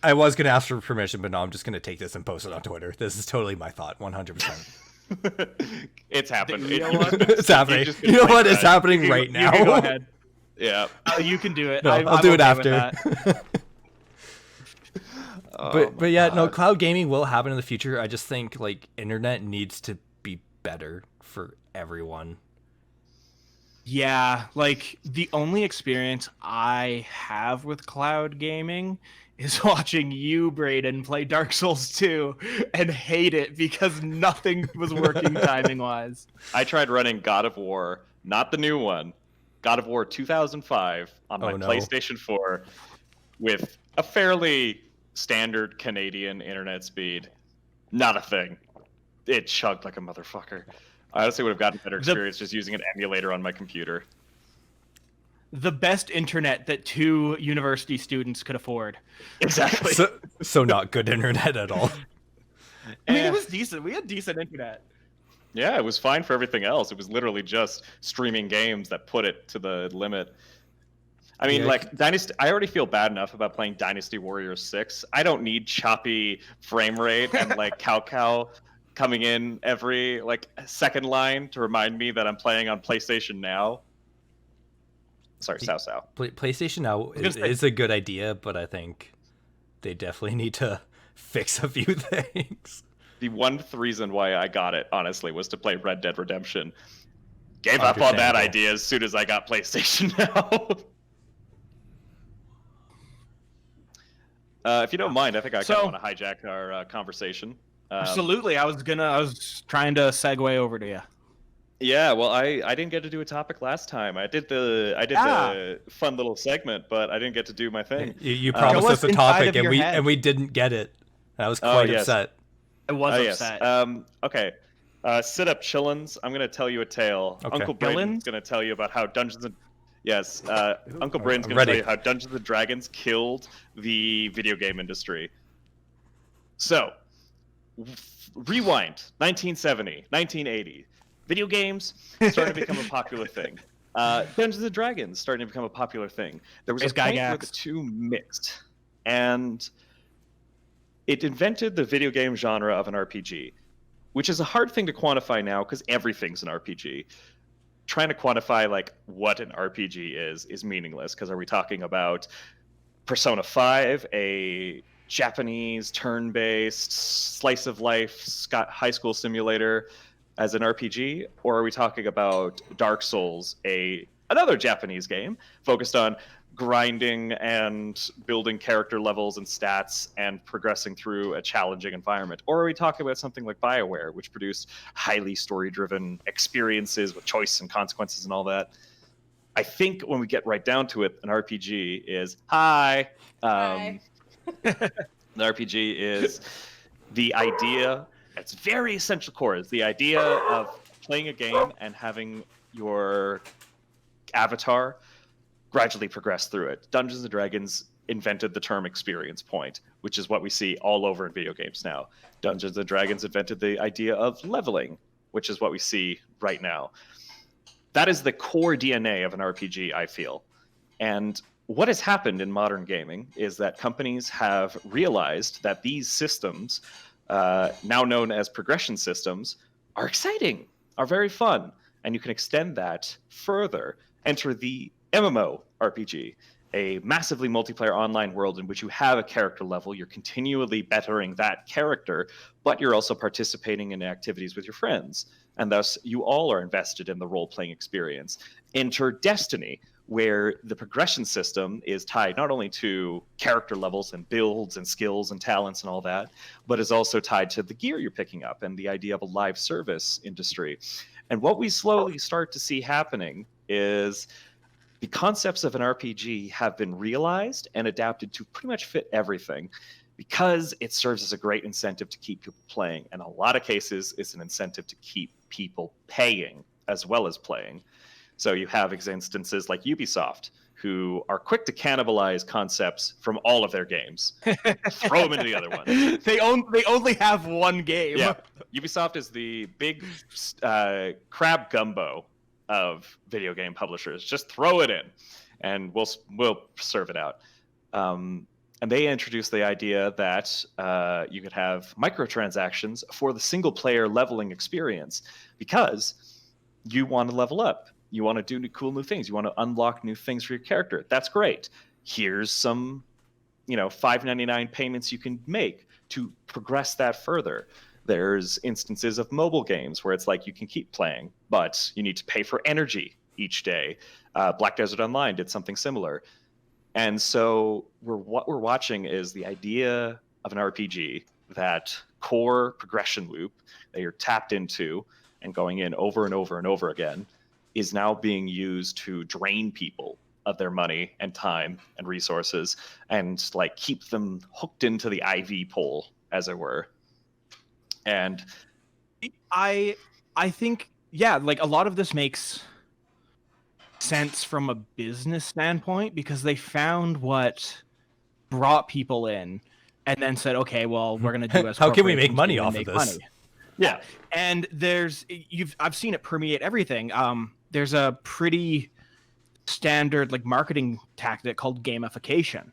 I was gonna ask for permission, but no, I'm just gonna take this and post it on Twitter. This is totally my thought, 100%. It's happened. It's happening. You know what? It's happening right now. You can go ahead. Yeah. You can do it. No, I'll do it after. But yeah, no, cloud gaming will happen in the future. I just think internet needs to be better for everyone. Yeah, the only experience I have with cloud gaming is watching you, Brayden, play Dark Souls 2 and hate it because nothing was working timing-wise. I tried running God of War, not the new one, God of War 2005 on my PlayStation 4 with a fairly standard Canadian internet speed. Not a thing. It chugged like a motherfucker. I honestly would have gotten a better experience just using an emulator on my computer. The best internet that 2 university students could afford. Exactly. So not good internet at all. I mean, it was decent. We had decent internet. Yeah, it was fine for everything else. It was literally just streaming games that put it to the limit. I mean, Dynasty. I already feel bad enough about playing Dynasty Warriors 6. I don't need choppy frame rate and cow coming in every second line to remind me that I'm playing on PlayStation Now. Sorry, Sao. PlayStation Now is a good idea, but I think they definitely need to fix a few things. The one reason why I got it, honestly, was to play Red Dead Redemption. Gave up on that idea as soon as I got PlayStation Now. If you don't mind, I think I kind So- of want to hijack our conversation. Absolutely. I was trying to segue over to you. Yeah, well, I didn't get to do a topic last time. I did the fun little segment, but I didn't get to do my thing. You Show promised us us a inside topic, of and your we head. didn't get it. I was Oh, quite yes. upset. I was Yes. upset. Okay. Sit up, chillins. I'm gonna tell you a tale. Okay. Uncle Brayden's Chillins? gonna tell you about how Dungeons and Uncle Brayden's I'm gonna ready. tell you how Dungeons and Dragons killed the video game industry. So, rewind 1970, 1980. Video games started to become a popular thing. Dungeons and Dragons started to become a popular thing. There was a It's point where Gygax. the two mixed, and it invented the video game genre of an RPG, which is a hard thing to quantify now because everything's an RPG. Trying to quantify like what an RPG is meaningless, because are we talking about Persona 5, a Japanese turn-based slice of life high school simulator as an RPG, or are we talking about Dark Souls, another Japanese game focused on grinding and building character levels and stats and progressing through a challenging environment? Or are we talking about something like BioWare, which produced highly story-driven experiences with choice and consequences and all that? I think when we get right down to it, an RPG is Hi. the RPG is the idea. It's very essential core. Is the idea of playing a game and having your avatar gradually progress through it. Dungeons and Dragons invented the term experience point, which is what we see all over in video games now. Dungeons and Dragons invented the idea of leveling, which is what we see right now. That is the core DNA of an RPG, I feel. And what has happened in modern gaming is that companies have realized that these systems, now known as progression systems, are exciting, are very fun, and you can extend that further. Enter the MMO RPG, a massively multiplayer online world in which you have a character level, you're continually bettering that character, but you're also participating in activities with your friends, and thus you all are invested in the role-playing experience. Enter Destiny, where the progression system is tied not only to character levels and builds and skills and talents and all that, but is also tied to the gear you're picking up and the idea of a live service industry. And what we slowly start to see happening is the concepts of an RPG have been realized and adapted to pretty much fit everything, because it serves as a great incentive to keep people playing. And in a lot of cases, it's an incentive to keep people paying as well as playing. So you have instances like Ubisoft, who are quick to cannibalize concepts from all of their games, throw them into the other one. They only have one game. Yeah, Ubisoft is the big crab gumbo of video game publishers. Just throw it in, and we'll serve it out. And they introduced the idea that you could have microtransactions for the single-player leveling experience, because you want to level up. You want to do cool new things. You want to unlock new things for your character. That's great. Here's some, $5.99 payments you can make to progress that further. There's instances of mobile games where it's like you can keep playing, but you need to pay for energy each day. Black Desert Online did something similar. And so what we're watching is the idea of an RPG, that core progression loop that you're tapped into and going in over and over and over again, is now being used to drain people of their money and time and resources, and like keep them hooked into the IV pole, as it were. And I think, yeah, like a lot of this makes sense from a business standpoint, because they found what brought people in and then said, okay, well, we're going to do as How can we make corporations money do and off of make this? money. yeah, And I've seen it permeate everything. There's a pretty standard like marketing tactic called gamification.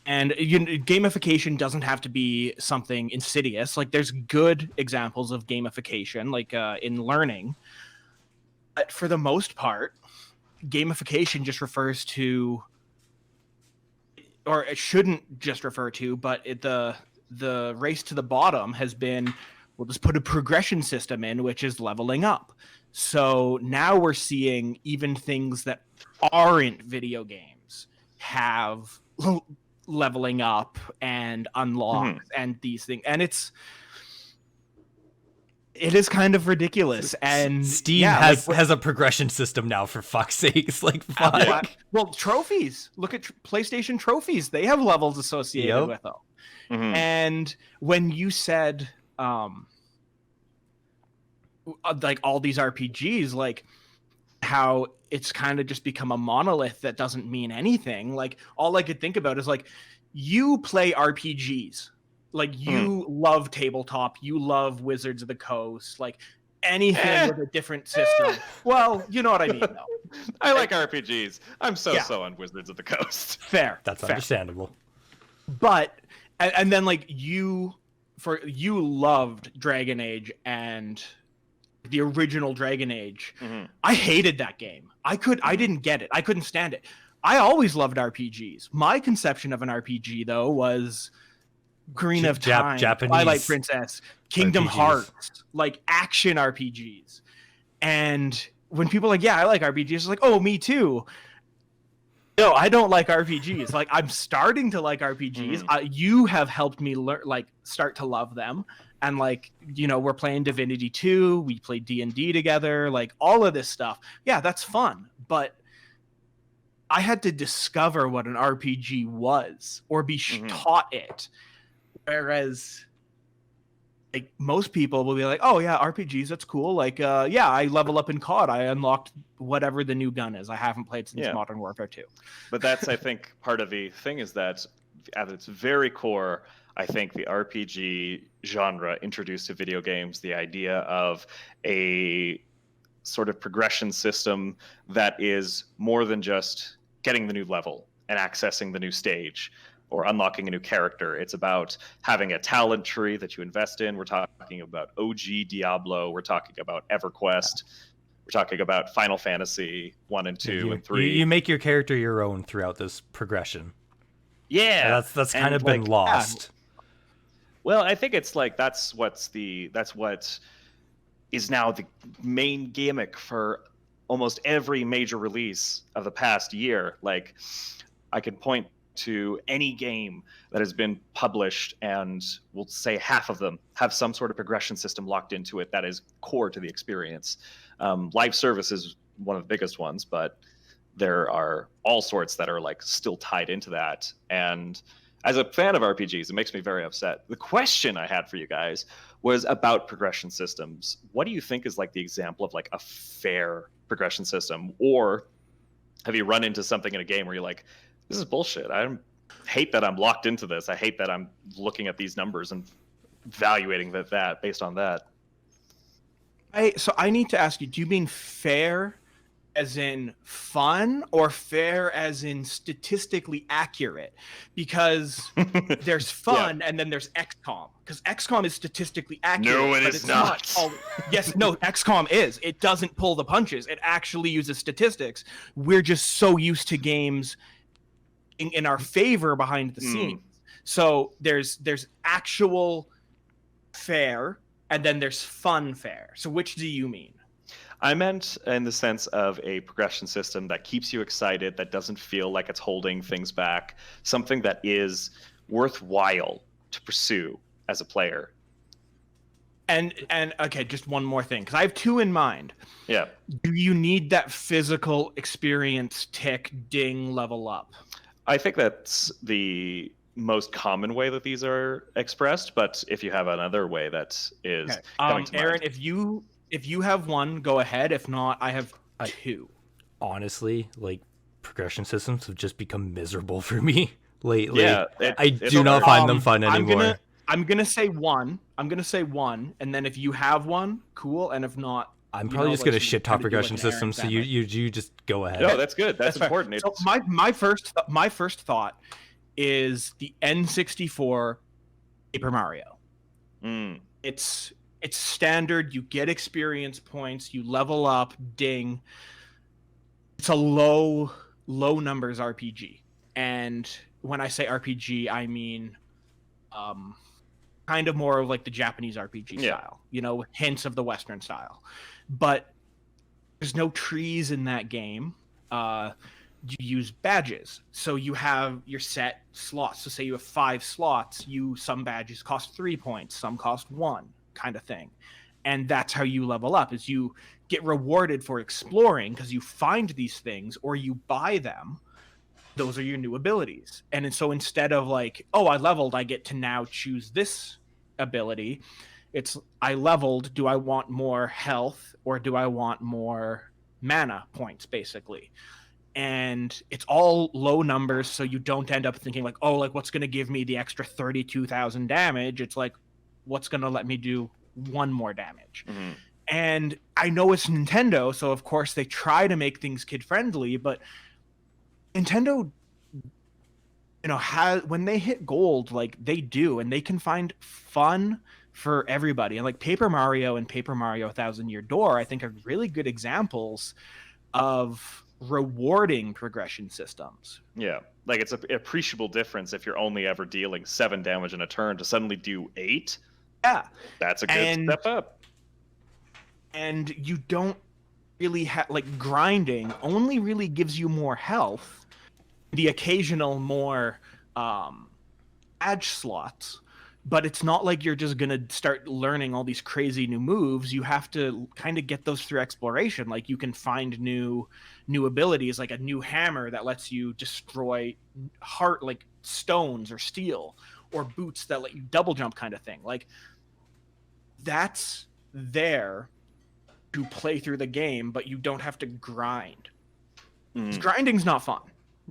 And gamification doesn't have to be something insidious. Like, there's good examples of gamification, like in learning. But for the most part, gamification just refers to, or it shouldn't just refer to, but the race to the bottom has been, we'll just put a progression system in, which is leveling up. So now we're seeing even things that aren't video games have leveling up and unlocks and these things, and it is kind of ridiculous. And Steam has a progression system now, for fuck's sakes. Like, fuck. Well, trophies. Look at PlayStation trophies. They have levels associated with them. And when you said like all these RPGs, like how it's kind of just become a monolith that doesn't mean anything. Like, all I could think about is like, you play RPGs, like you love tabletop, you love Wizards of the Coast, like anything with a different system. Well, you know what I mean, though. I like RPGs. I'm so on Wizards of the Coast. Fair. That's understandable. But and then like you loved Dragon Age and the original Dragon Age. I hated that game. I didn't get it. I couldn't stand it. I always loved RPGs. My conception of an RPG, though, was Green of Time, Japanese Twilight Princess, Kingdom RPGs. Hearts, like action RPGs. And when people are like, yeah, I like RPGs, it's like, oh, me too. No, I don't like RPGs. Like, I'm starting to like RPGs. You have helped me start to love them. And like, you know, we're playing Divinity 2. We played D&D together. Like, all of this stuff. Yeah, that's fun. But I had to discover what an RPG was, or be taught it. Whereas, like, most people will be like, oh yeah, RPGs, that's cool. Like, yeah, I level up in COD. I unlocked whatever the new gun is. I haven't played since Modern Warfare 2. But that's, I think, part of the thing is that at its very core, I think the RPG genre introduced to video games the idea of a sort of progression system that is more than just getting the new level and accessing the new stage or unlocking a new character. It's about having a talent tree that you invest in. We're talking about OG Diablo. We're talking about EverQuest. We're talking about Final Fantasy 1 and 2 and 3. You make your character your own throughout this progression. Yeah. And that's kind of been lost. Well, I think it's like that's what is now the main gimmick for almost every major release of the past year. Like, I can point to any game that has been published, and we'll say half of them have some sort of progression system locked into it that is core to the experience. Live service is one of the biggest ones, but there are all sorts that are like still tied into that. And as a fan of RPGs, it makes me very upset. The question I had for you guys was about progression systems. What do you think is like the example of like a fair progression system? Or have you run into something in a game where you're like, this is bullshit. I hate that I'm locked into this. I hate that I'm looking at these numbers and evaluating that based on that. So I need to ask you, do you mean fair as in fun, or fair as in statistically accurate? Because there's fun and then there's XCOM. Because XCOM is statistically accurate. No, it is not. XCOM is. It doesn't pull the punches. It actually uses statistics. We're just so used to games in our favor behind the scenes. So there's actual fair, and then there's fun fair. So which do you mean? I meant in the sense of a progression system that keeps you excited, that doesn't feel like it's holding things back, something that is worthwhile to pursue as a player. And okay, just one more thing, because I have two in mind. Yeah. Do you need that physical experience tick, ding, level up? I think that's the most common way that these are expressed, but if you have another way that is coming to Aaron, mind. if you have one, go ahead. If not, I have two. Honestly, like, progression systems have just become miserable for me lately. Yeah, I do not find them fun anymore. I'm gonna say one, and then if you have one, cool, and if not, I'm probably just gonna shit talk progression systems. So you just go ahead. No, that's good. That's important. So my first thought is the N64 Paper Mario. It's standard. You get experience points. You level up. Ding. It's a low numbers RPG, and when I say RPG, I mean kind of more of like the Japanese RPG style, you know, with hints of the Western style. But there's no trees in that game. you use badges. So you have your set slots. So say you have 5 slots, some badges cost 3 points, some cost 1, kind of thing. And that's how you level up, is you get rewarded for exploring because you find these things or you buy them. Those are your new abilities. And so instead of like, oh, I leveled, I get to now choose this ability. It's, I leveled, do I want more health or do I want more mana points, basically? And it's all low numbers, so you don't end up thinking like, oh, like what's going to give me the extra 32,000 damage? It's like, what's going to let me do 1 more damage? Mm-hmm. And I know it's Nintendo, so of course they try to make things kid-friendly, but Nintendo, when they hit gold, like they do, and they can find fun for everybody. And like Paper Mario and Paper Mario 1,000-Year Door, I think are really good examples of rewarding progression systems. Yeah, like it's an appreciable difference if you're only ever dealing 7 damage in a turn to suddenly do 8. Yeah, that's a good step up. And you don't really have, like, grinding only really gives you more health, the occasional more badge slots, but it's not like you're just gonna start learning all these crazy new moves. You have to kind of get those through exploration. Like you can find new abilities, like a new hammer that lets you destroy like stones or steel, or boots that let you double jump, kind of thing. Like that's there to play through the game, but you don't have to grind. Grinding's not fun.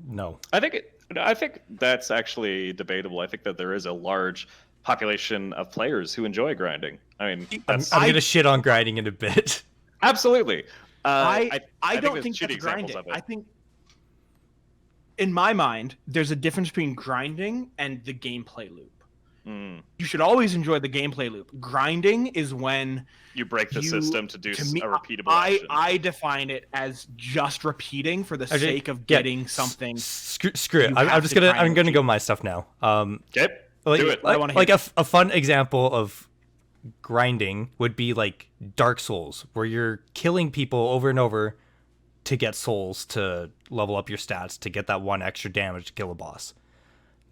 No, I think that's actually debatable. I think that there is a large population of players who enjoy grinding. I mean, I'm gonna shit on grinding in a bit. Absolutely. I don't think that's grinding. I think, in my mind, there's a difference between grinding and the gameplay loop. You should always enjoy the gameplay loop. Grinding is when you break the system to do a repeatable action. I define it as just repeating for the sake of getting something. Screw it. I'm gonna go my stuff now. Okay. Do it. Like a fun example of grinding would be like Dark Souls, where you're killing people over and over to get souls to level up your stats to get that 1 extra damage to kill a boss.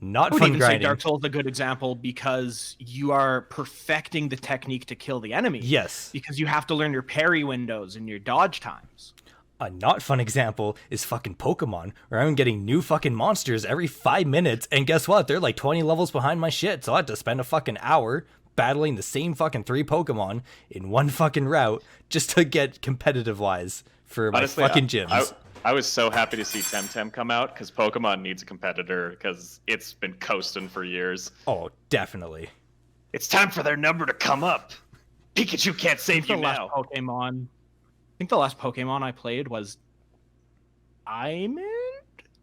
Not fun grinding. Say Dark Souls is a good example because you are perfecting the technique to kill the enemy. Yes. Because you have to learn your parry windows and your dodge times. A not fun example is fucking Pokemon, where I'm getting new fucking monsters every 5 minutes, and guess what? They're like 20 levels behind my shit, so I have to spend a fucking hour battling the same fucking 3 Pokemon in one fucking route just to get competitive-wise for my fucking gyms. I was so happy to see Temtem come out, because Pokemon needs a competitor, because it's been coasting for years. Oh, definitely. It's time for their number to come up. Pikachu can't save you now. I think the last Pokemon I played was Diamond?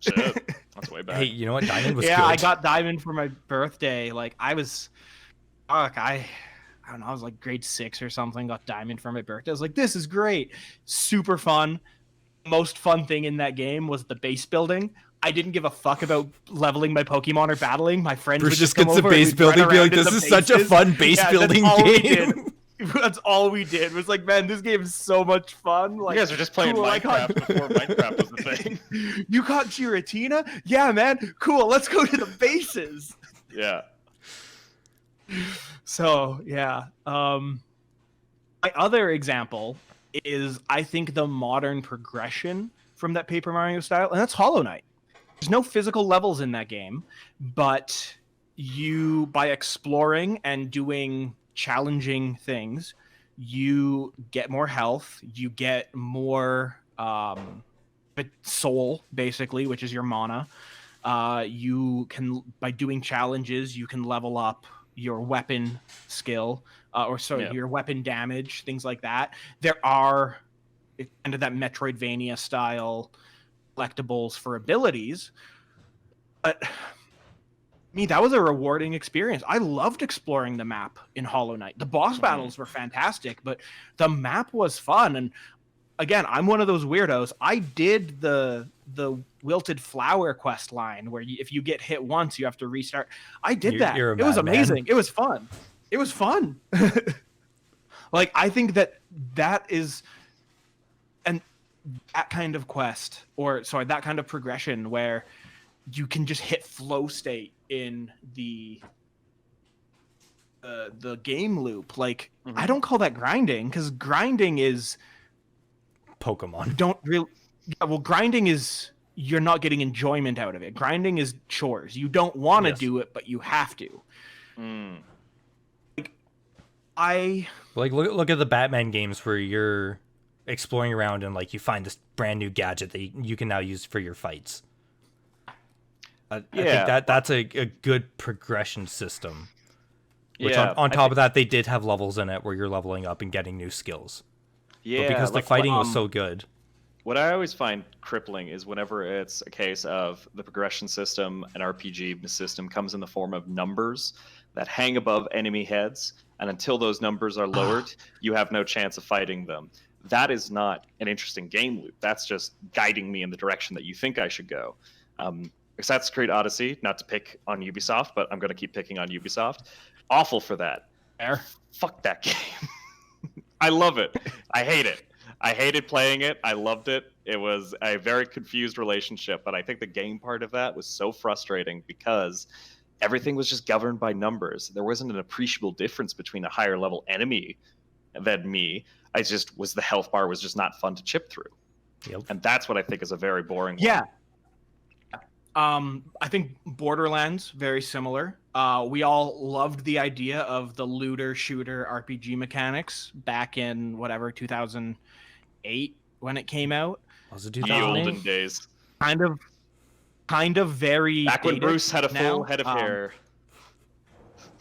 Shit, that's way back. Hey, you know what? Diamond was good. I got Diamond for my birthday. Like, I don't know, I was like grade 6 or something, got Diamond for my birthday. I was like, this is great. Super fun. Most fun thing in that game was the base building. I didn't give a fuck about leveling my Pokemon or battling. My friends would just come over. Base building, be like, this is such a fun base building game. That's all we did. Was like, man, this game is so much fun. Like, you guys are just playing Minecraft before Minecraft was the thing. You caught Giratina? Yeah, man. Cool. Let's go to the bases. Yeah. So, yeah. My other example is, I think, the modern progression from that Paper Mario style, and that's Hollow Knight. There's no physical levels in that game, but you, by exploring and doing challenging things, you get more health, you get more soul, basically, which is your mana. You can, by doing challenges, you can level up your weapon skill, your weapon damage, things like that. There are kind of that Metroidvania style collectibles for abilities, but that was a rewarding experience. I loved exploring the map in Hollow Knight. The boss battles were fantastic, but the map was fun. And again, I'm one of those weirdos. I did the Wilted Flower quest line where if you get hit once, you have to restart. I did that. It was amazing. It was fun. It was fun. Like, I think that is, and that kind of quest, or sorry, that kind of progression where you can just hit flow state in the game loop. Like, I don't call that grinding, because grinding is Pokemon. Grinding is you're not getting enjoyment out of it. Grinding is chores. You don't want to do it, but you have to. Like, look at the Batman games where you're exploring around and like you find this brand new gadget that you can now use for your fights. I think that's a good progression system. Which on top of that, they did have levels in it where you're leveling up and getting new skills. Yeah, but because the fighting was so good. What I always find crippling is whenever it's a case of the progression system, an RPG system comes in the form of numbers that hang above enemy heads, and until those numbers are lowered, you have no chance of fighting them. That is not an interesting game loop. That's just guiding me in the direction that you think I should go. Assassin's Creed Odyssey, not to pick on Ubisoft, but I'm going to keep picking on Ubisoft. Awful for that. Fuck that game. I love it. I hate it. I hated playing it. I loved it. It was a very confused relationship, but I think the game part of that was so frustrating because everything was just governed by numbers. There wasn't an appreciable difference between a higher level enemy than me. The health bar was just not fun to chip through. Yep. And that's what I think is a very boring one. I think Borderlands, very similar. We all loved the idea of the looter shooter RPG mechanics back in 2008 when it came out. Was it the olden days? Kind of very back when Bruce had a full head of hair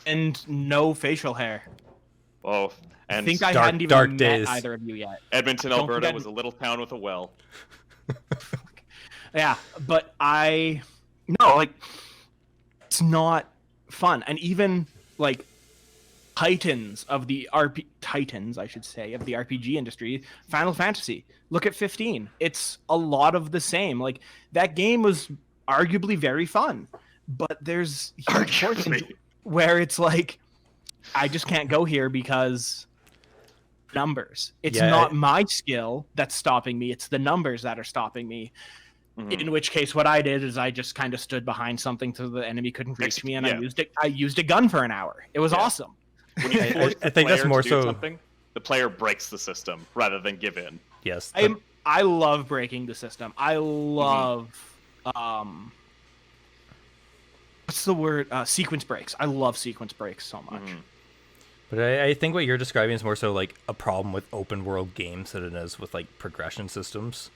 and no facial hair. Oh, and I think I hadn't even met either of you yet. Edmonton, Alberta was a little town with a well. Yeah, but it's not fun. And even like titans of the RPG industry, Final Fantasy. Look at 15. It's a lot of the same. Like, that game was arguably very fun, but there's portions where it's like, I just can't go here because numbers. It's not my skill that's stopping me. It's the numbers that are stopping me. In which case, what I did is I just kind of stood behind something so the enemy couldn't reach me, and I used a gun for an hour. It was awesome. When you I think that's more so. The player breaks the system rather than give in. Yes, I love breaking the system. I love what's the word? Sequence breaks. I love sequence breaks so much. But I think what you're describing is more so like a problem with open world games than it is with like progression systems.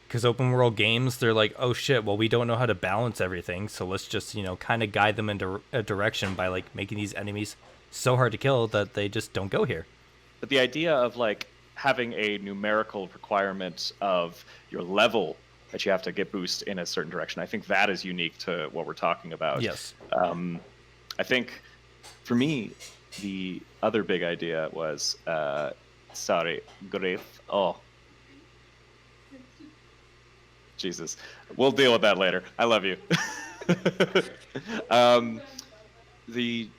Because open world games, they're like, oh shit, well, we don't know how to balance everything, so let's just, kind of guide them into a direction by like making these enemies so hard to kill that they just don't go here. But the idea of like having a numerical requirement of your level that you have to get boost in a certain direction, I think that is unique to what we're talking about. Yes. I think for me, the other big idea was, Grief. Oh. Jesus. We'll deal with that later. I love you. The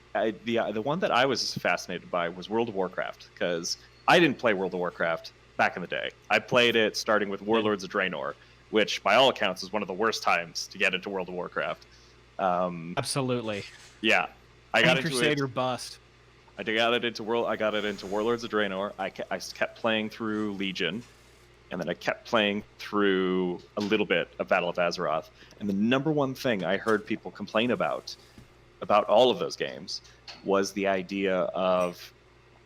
one that I was fascinated by was World of Warcraft, because I didn't play World of Warcraft back in the day. I played it starting with Warlords of Draenor, which by all accounts is one of the worst times to get into World of Warcraft. Absolutely. Yeah. I got into Crusader it. Bust. I got it into Warlords of Draenor. I kept playing through Legion. And then I kept playing through a little bit of Battle of Azeroth. And the number one thing I heard people complain about all of those games was the idea of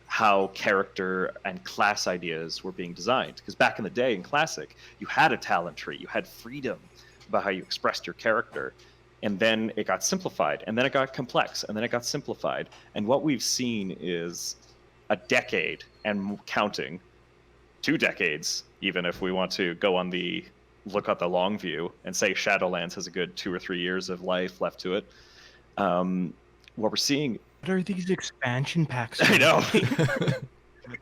how character and class ideas were being designed. Because back in the day in Classic, you had a talent tree. You had freedom about how you expressed your character. And then it got simplified. And then it got complex. And then it got simplified. And what we've seen is a decade and counting, 2 decades, even if we want to go on the look at the long view and say Shadowlands has a good 2 or 3 years of life left to it. What we're seeing... What are these expansion packs? I know.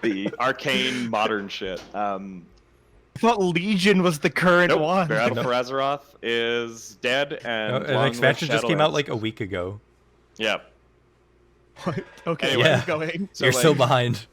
The arcane modern shit. I thought Legion was the current one. Battle for Azeroth is dead, and an expansion just came out like a week ago. Yeah. What? Okay, anyway, where are you going? So, you're so behind.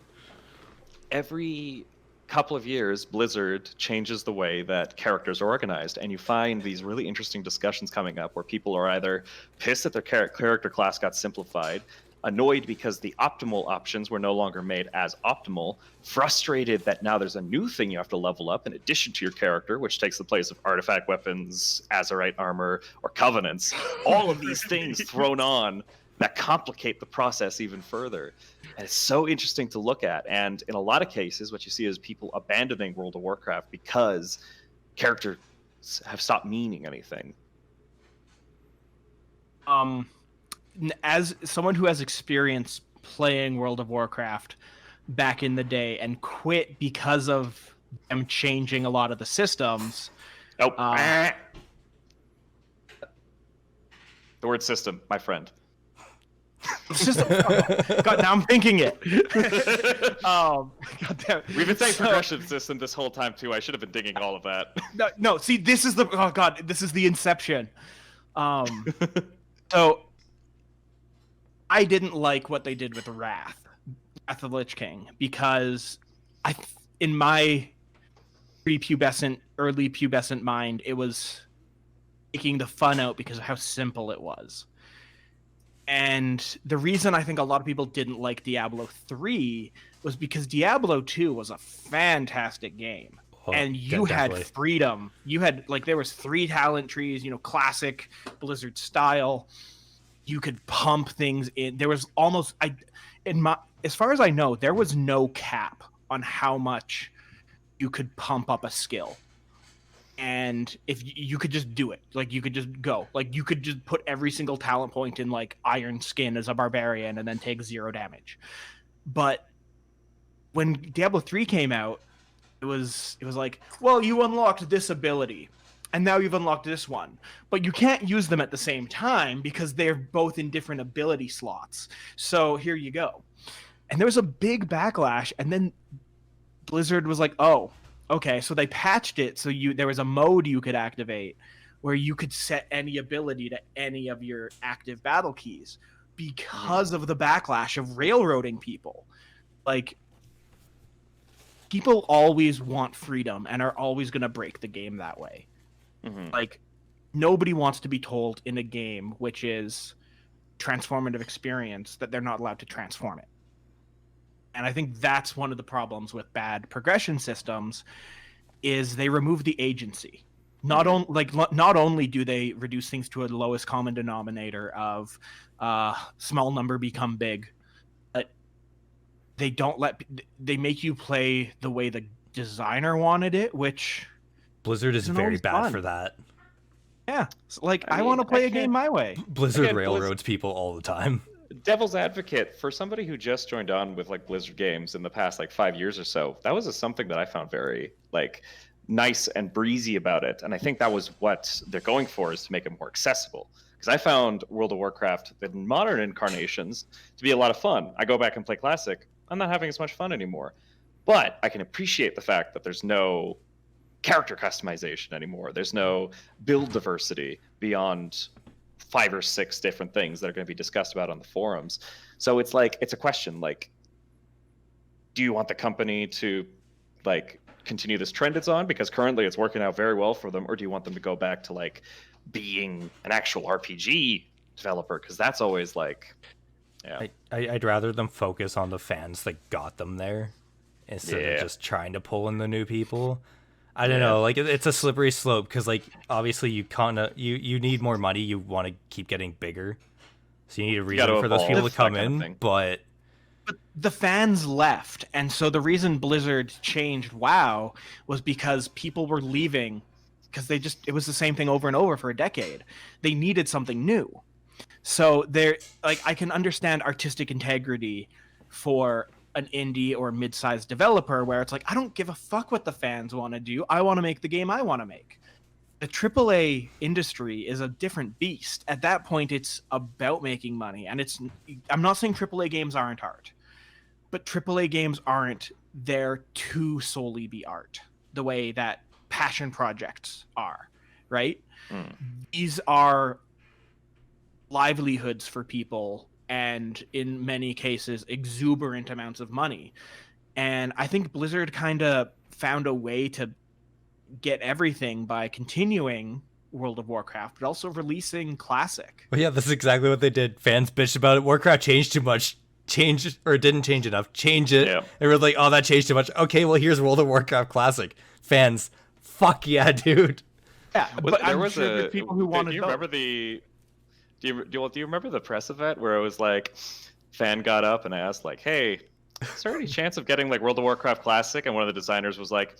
Every couple of years, Blizzard changes the way that characters are organized, and you find these really interesting discussions coming up where people are either pissed that their character class got simplified, annoyed because the optimal options were no longer made as optimal, frustrated that now there's a new thing you have to level up in addition to your character, which takes the place of artifact weapons, Azerite armor, or covenants. All of these things thrown on that complicate the process even further. And it's so interesting to look at. And in a lot of cases, what you see is people abandoning World of Warcraft because characters have stopped meaning anything. As someone who has experience playing World of Warcraft back in the day and quit because of them changing a lot of the systems. Oh, the word system, my friend. System. God, now I'm thinking it. God damn. We've been saying progression system this whole time too. I should have been digging all of that. No. See, this is the this is the inception. So I didn't like what they did with Wrath of the Lich King, because in my early pubescent mind, it was taking the fun out because of how simple it was. And the reason I think a lot of people didn't like Diablo 3 was because Diablo 2 was a fantastic game. And you had freedom. You had, like, there was 3 talent trees, classic Blizzard style. You could pump things in. There was almost, as far as I know, there was no cap on how much you could pump up a skill. And if you could just do it, like, you could just go, like, you could just put every single talent point in, like, Iron Skin as a barbarian and then take 0 damage. But when Diablo 3 came out, it was like, well, you unlocked this ability and now you've unlocked this one, but you can't use them at the same time because they're both in different ability slots. So here you go. And there was a big backlash, and then Blizzard was like, oh, okay, so they patched it so there was a mode you could activate where you could set any ability to any of your active battle keys because of the backlash of railroading people. Like, people always want freedom and are always going to break the game that way. Mm-hmm. Like, nobody wants to be told in a game which is transformative experience that they're not allowed to transform it. And I think that's one of the problems with bad progression systems is they remove the agency. Not only do they reduce things to a lowest common denominator of small number become big, but they make you play the way the designer wanted it, which Blizzard is very bad for that. Yeah, I want to play a game my way. Blizzard railroads people all the time. Devil's advocate, for somebody who just joined on with, like, Blizzard games in the past, like, 5 years or so, that was something that I found very, like, nice and breezy about it. And I think that was what they're going for, is to make it more accessible. Because I found World of Warcraft, the modern incarnations, to be a lot of fun. I go back and play Classic, I'm not having as much fun anymore. But I can appreciate the fact that there's no character customization anymore. There's no build diversity beyond 5 or 6 different things that are going to be discussed about on the forums. So it's like, it's a question, like, do you want the company to, like, continue this trend it's on, because currently it's working out very well for them, or do you want them to go back to, like, being an actual RPG developer? Because that's always, like, yeah. I'd rather them focus on the fans that got them there instead of just trying to pull in the new people. I don't know, like, it's a slippery slope, because, like, obviously you need more money, you want to keep getting bigger, so you need a reason for those people to come in, but the fans left, and so the reason Blizzard changed WoW was because people were leaving, because it was the same thing over and over for a decade. They needed something new. So I can understand artistic integrity for an indie or mid-sized developer where it's like, I don't give a fuck what the fans want to do. I want to make the game I want to make. The AAA industry is a different beast. At that point, it's about making money. And I'm not saying AAA games aren't art, but AAA games aren't there to solely be art the way that passion projects are, right? These are livelihoods for people, and in many cases exuberant amounts of money. And I think Blizzard kind of found a way to get everything by continuing World of Warcraft, but also releasing Classic. Well, yeah, that's exactly what they did. Fans bitched about it. Warcraft changed too much. Or didn't change enough. Change it. Yeah. They were like, oh, that changed too much. Okay, well, here's World of Warcraft Classic. Fans, fuck yeah, dude. Yeah, But but there I'm was sure there's people who want to. Do you remember do you remember the press event where it was like, fan got up and asked like, hey, is there any chance of getting like World of Warcraft Classic? And one of the designers was like,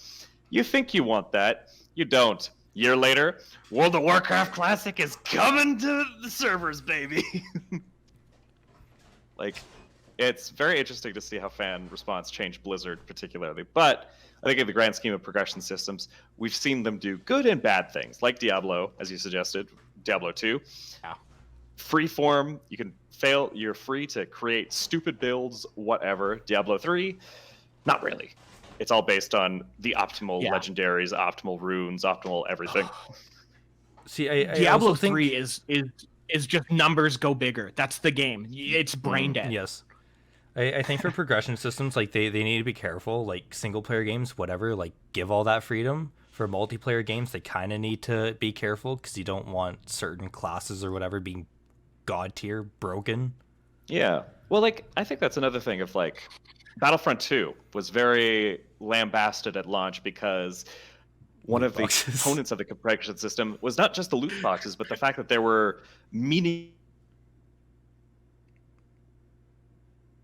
you think you want that? You don't. Year later, World of Warcraft Classic is coming to the servers, baby. Like, it's very interesting to see how fan response changed Blizzard particularly. But I think in the grand scheme of progression systems, we've seen them do good and bad things, like Diablo, as you suggested, Diablo 2. Yeah. Freeform, you can fail, you're free to create stupid builds, whatever. Diablo 3, not really. It's all based on the optimal legendaries, optimal runes, optimal everything. See, I Diablo also think... 3 is just numbers go bigger. That's the game. It's brain dead. Yes. I think for progression systems, like they need to be careful. Like single player games, whatever, like give all that freedom. For multiplayer games, they kind of need to be careful because you don't want certain classes or whatever being god tier broken. Yeah. Well, like, I think that's another thing of like Battlefront 2 was very lambasted at launch because one of the components of the progression system was not just the loot boxes, but the fact that there were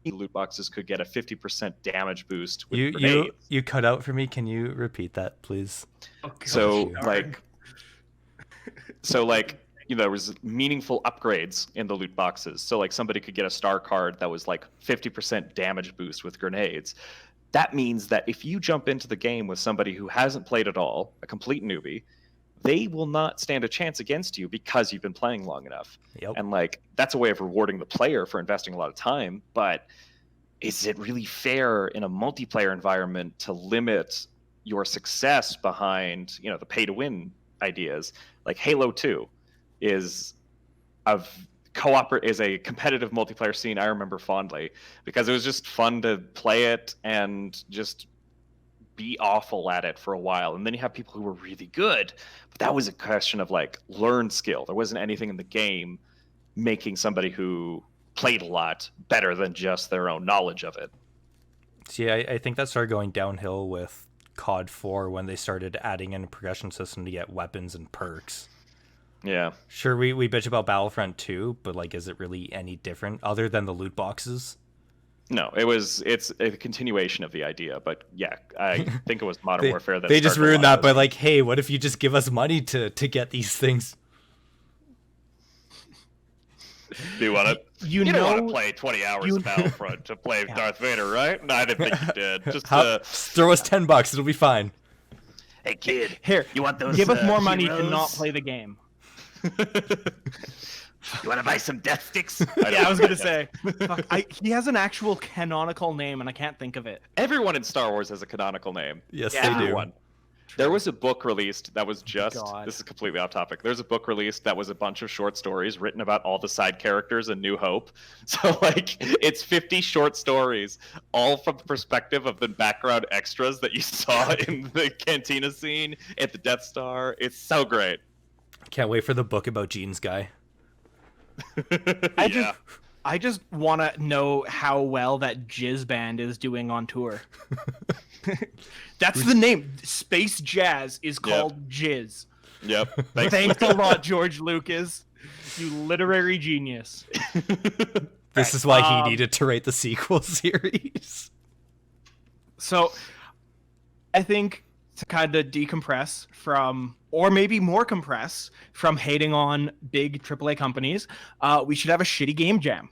loot boxes could get a 50% damage boost with grenades. You cut out for me. Can you repeat that, please? So there was meaningful upgrades in the loot boxes. So like somebody could get a star card that was like 50% damage boost with grenades. That means that if you jump into the game with somebody who hasn't played at all, a complete newbie, they will not stand a chance against you because you've been playing long enough. Yep. And like that's a way of rewarding the player for investing a lot of time. But is it really fair in a multiplayer environment to limit your success behind, the pay to win ideas? Like Halo 2 is a competitive multiplayer scene I remember fondly because it was just fun to play it and just be awful at it for a while. And then you have people who were really good, but that was a question of like learned skill. There wasn't anything in the game making somebody who played a lot better than just their own knowledge of it. See, I think that started going downhill with COD 4 when they started adding in a progression system to get weapons and perks. Yeah. Sure, we bitch about Battlefront 2, but like, is it really any different other than the loot boxes? No, it's a continuation of the idea, but yeah, I think it was Modern Warfare that they just started ruined that by like, hey, what if you just give us money to get these things? Do you want to? You don't want to play 20 hours of Battlefront to play Darth Vader, right? No, I didn't think you did. Just throw us $10; it'll be fine. Hey kid, here, you want those? Give us more money to not play the game. You want to buy some death sticks? I was gonna say. Fuck, he has an actual canonical name, and I can't think of it. Everyone in Star Wars has a canonical name. Yes, Yeah. they do. There was a book released that was just, God. this is completely off topic. There's a book released that was a bunch of short stories written about all the side characters in New Hope. So like, it's 50 short stories, all from the perspective of the background extras that you saw in the cantina scene at the Death Star. It's so great. Can't wait for the book about Gene's guy. I just want to know how well that Jizz Band is doing on tour. That's the name. Space Jazz is called Jizz. Yep. Thanks a lot, George Lucas. You literary genius. This is why he needed to write the sequel series. So, I think to kind of decompress from, or maybe more compress from hating on big AAA companies, we should have a shitty game jam.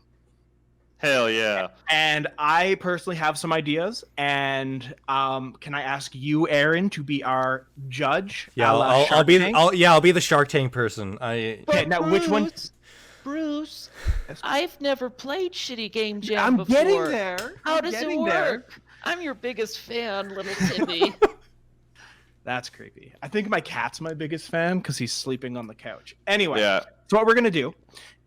Hell yeah. And I personally have some ideas, and can I ask you, Aaron, to be our judge? Yeah, I'll be the Shark Tank person. Okay, now which one? Bruce, I've never played Shitty Game Jam before. I'm getting there. How does it work? I'm your biggest fan, little Timmy. That's creepy. I think my cat's my biggest fan because he's sleeping on the couch. Anyway, Yeah. so what we're going to do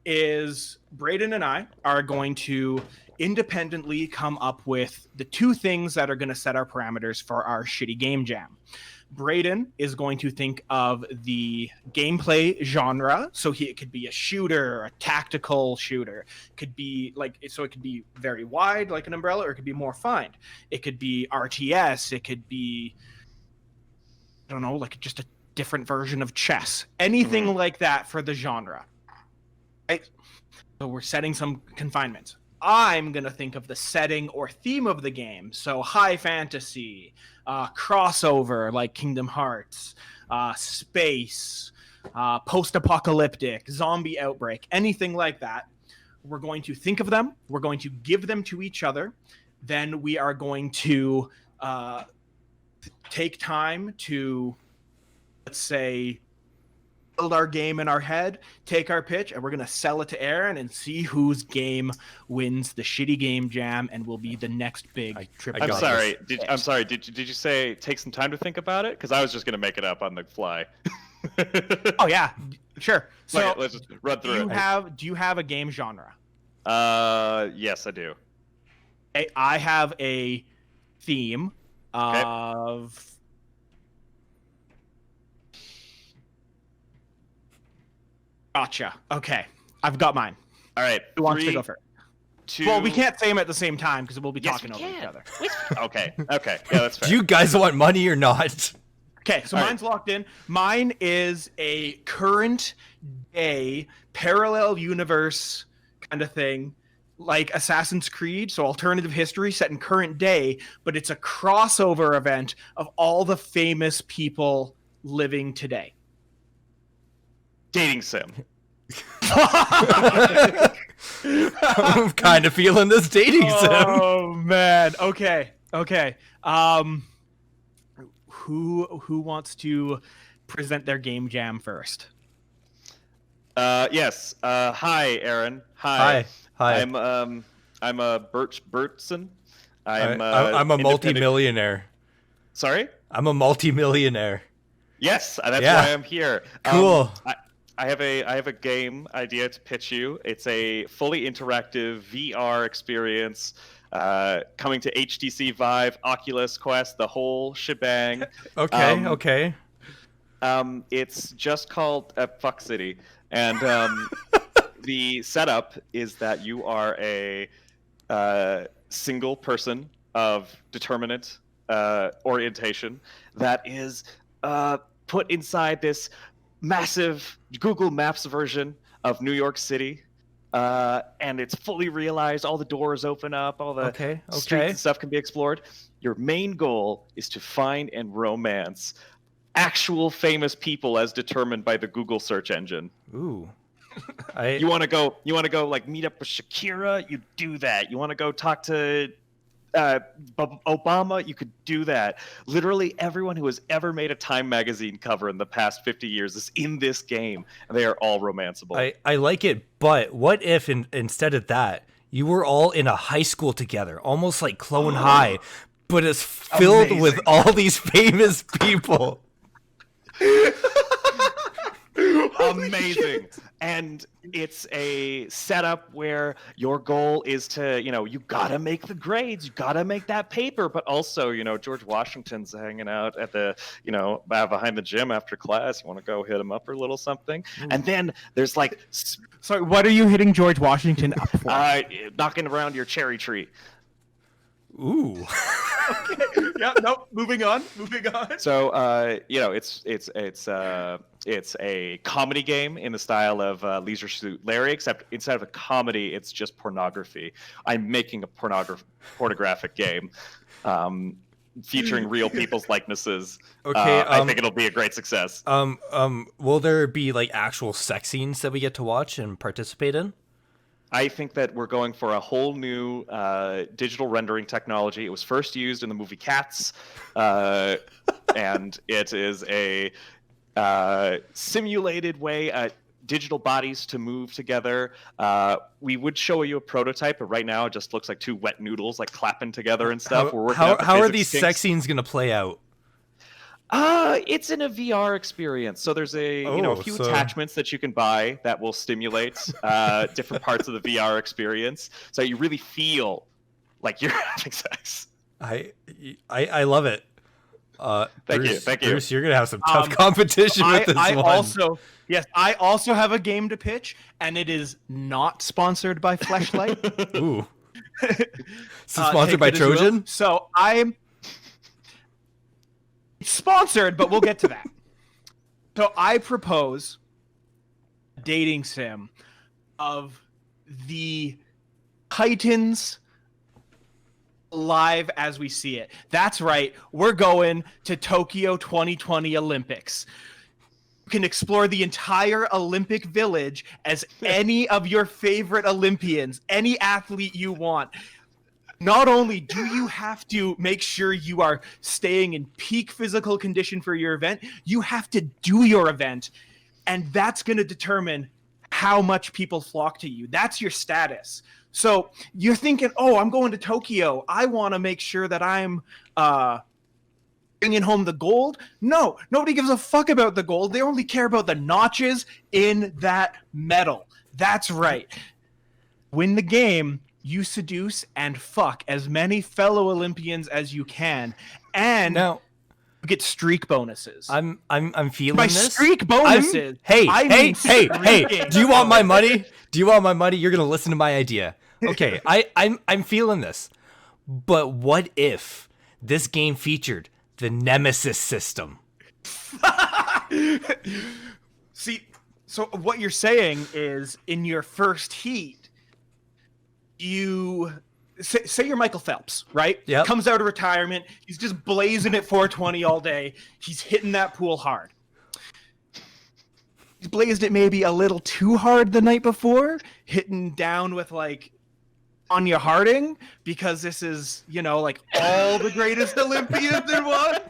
is Brayden and I are going to independently come up with the two things that are going to set our parameters for our shitty game jam. Brayden is going to think of the gameplay genre. So it could be a shooter, a tactical shooter. Could be like, so it could be very wide, like an umbrella, or it could be more refined. It could be RTS. It could be, I don't know, like just a different version of chess. Anything like that for the genre. Right? So we're setting some confinements. I'm going to think of the setting or theme of the game. So high fantasy, crossover like Kingdom Hearts, space, post-apocalyptic, zombie outbreak, anything like that. We're going to think of them. We're going to give them to each other. Then we are going to take time to, let's say, build our game in our head, take our pitch, and we're going to sell it to Aaron and see whose game wins the shitty game jam and will be the next big trip. I'm sorry. I'm sorry. Did you say take some time to think about it? Because I was just going to make it up on the fly. Oh yeah, sure. So okay, let's just run through it. Do you have a game genre? Yes, I do. I have a theme of. Gotcha. Okay, I've got mine. All right. Who wants to go first? 2. Well, we can't say them at the same time because we'll be talking over each other. Okay. Okay. Yeah, that's fair. Do you guys want money or not? Okay, so mine's locked in. Mine is a current day parallel universe kind of thing, like Assassin's Creed, so alternative history set in current day, but it's a crossover event of all the famous people living today. Dating sim. I'm kind of feeling this dating sim. Oh man. Okay. Who wants to present their game jam first? Yes. Hi, Aaron. Hi. I'm a Birch Burtson. I'm a multi-millionaire. Sorry? I'm a multi-millionaire. Yes, that's why I'm here. Cool. I have a game idea to pitch you. It's a fully interactive VR experience, coming to HTC Vive, Oculus Quest, the whole shebang. Okay. It's just called Fuck City, and the setup is that you are a single person of determinate orientation that is put inside this massive Google Maps version of New York City, and it's fully realized. All the doors open up, all the streets and stuff can be explored. Your main goal is to find and romance actual famous people as determined by the Google search engine. Ooh. You want to go like meet up with Shakira? You do that. You want to go talk to Obama? You could do that. Literally everyone who has ever made a Time magazine cover in the past 50 years is in this game, and they are all romanceable. I like it, but what if instead of that, you were all in a high school together, almost like Clone High, but it's filled with all these famous people? Amazing. And it's a setup where your goal is to, you gotta make the grades, you gotta make that paper, but also, George Washington's hanging out at the, behind the gym after class. You want to go hit him up or a little something. Ooh. And then there's like, sorry, what are you hitting George Washington up for? Knocking around your cherry tree. Ooh. Okay. Yeah. Nope. Moving on. So, it's a comedy game in the style of Leisure Suit Larry, except instead of a comedy, it's just pornography. I'm making a pornographic game, featuring real people's likenesses. Okay. I think it'll be a great success. Will there be like actual sex scenes that we get to watch and participate in? I think that we're going for a whole new digital rendering technology. It was first used in the movie Cats, and it is a simulated way digital bodies to move together. We would show you a prototype, but right now it just looks like two wet noodles like clapping together and stuff. How are these sex scenes going to play out? It's in a VR experience. So there's a a few attachments that you can buy that will stimulate different parts of the VR experience, so you really feel like you're having sex. I love it. Thank you. Bruce, you're gonna have some tough competition with this one. I also have a game to pitch, and it is not sponsored by Fleshlight. Ooh. Sponsored by Trojan? So I'm sponsored, but we'll get to that. So I propose a dating sim of the Titans live as we see it. That's right. We're going to Tokyo 2020 Olympics. You can explore the entire Olympic village as any of your favorite Olympians, any athlete you want. Not only do you have to make sure you are staying in peak physical condition for your event, you have to do your event, and that's going to determine how much people flock to you. That's your status. So you're thinking, oh, I'm going to Tokyo. I want to make sure that I'm bringing home the gold. No, nobody gives a fuck about the gold. They only care about the notches in that medal. That's right. Win the game. You seduce and fuck as many fellow Olympians as you can, and now you get streak bonuses. I'm feeling By this. streak bonuses. Hey, streaking. do you want my money? Do you want my money? You're gonna listen to my idea. Okay, I'm feeling this. But what if this game featured the Nemesis system? See, so what you're saying is in your first heat, you say you're Michael Phelps, right? Yep. Comes out of retirement. He's just blazing at 420 all day. He's hitting that pool hard. He's blazed it maybe a little too hard the night before, hitting down with like Anya Harding, because this is, like all the greatest Olympians in one.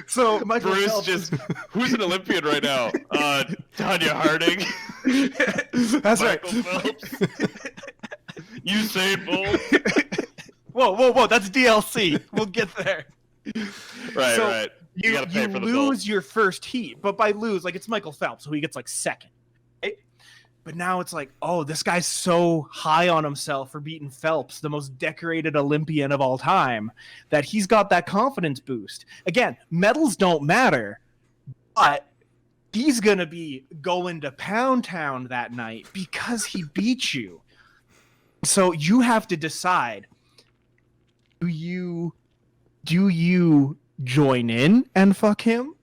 So Michael Bruce Phelps just, who's an Olympian right now? Tanya Harding. That's Michael right. Phelps. Usain Bolt. Whoa, that's DLC. We'll get there. Right. You gotta pay for the bill. lose your first heat, but by lose, like it's Michael Phelps, so he gets like second. Right? But now it's like, oh, this guy's so high on himself for beating Phelps, the most decorated Olympian of all time, that he's got that confidence boost. Again, medals don't matter, but he's gonna be going to Pound Town that night because he beat you. So you have to decide, do you join in and fuck him?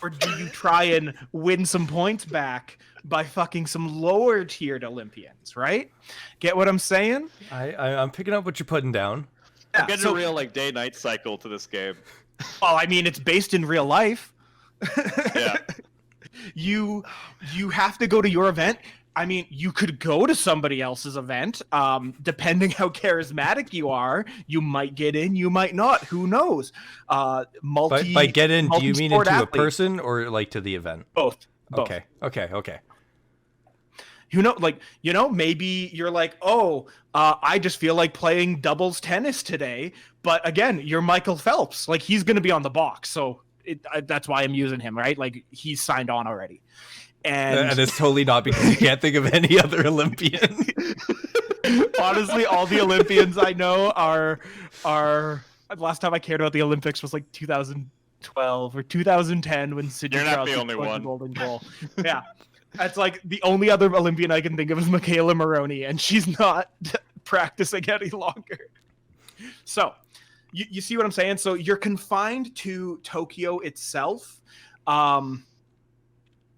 Or do you try and win some points back by fucking some lower tiered Olympians, right? Get what I'm saying? I'm picking up what you're putting down. I'm getting a real day-night cycle to this game. Well, I mean, it's based in real life. Yeah. You have to go to your event. I mean, you could go to somebody else's event. Depending how charismatic you are, you might get in, you might not. Who knows? By get in, do you mean into a person or like to the event? Both. Okay. Maybe you're like, I just feel like playing doubles tennis today. But again, you're Michael Phelps. Like, he's going to be on the box. So that's why I'm using him, right? Like, he's signed on already. And it's totally not because you can't think of any other Olympian. Honestly, all the Olympians I know are last time I cared about the Olympics was like 2012 or 2010 when Sidney Crosby won the golden goal. Yeah. That's like the only other Olympian I can think of is Michaela Maroney, and she's not practicing any longer. So you see what I'm saying? So you're confined to Tokyo itself.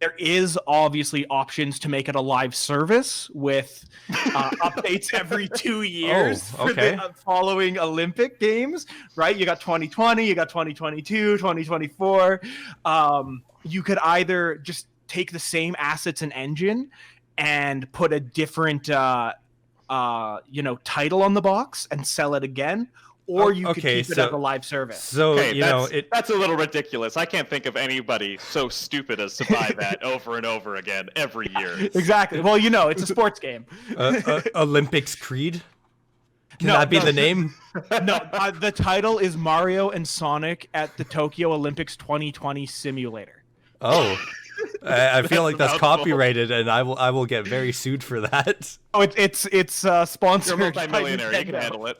There is obviously options to make it a live service with updates every 2 years for the following Olympic Games, right? You got 2020, you got 2022, 2024. You could either just take the same assets and engine and put a different, title on the box and sell it again. Or you could keep it as a live service. So, that's a little ridiculous. I can't think of anybody so stupid as to buy that over and over again every year. Exactly. Well, it's a sports game. Olympics Creed? Can that be the name? No, the title is Mario and Sonic at the Tokyo Olympics 2020 simulator. Oh, I feel like that's a mouthful. copyrighted, and I will get very sued for that. Oh, it's sponsored You're a by multi-millionaire. You can Nintendo. handle it.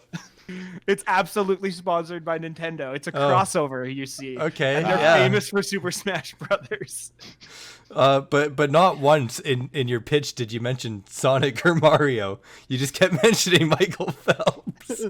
It's absolutely sponsored by Nintendo. It's a crossover, you see. Okay, And they're yeah. famous for Super Smash Brothers. But not once in your pitch did you mention Sonic or Mario. You just kept mentioning Michael Phelps.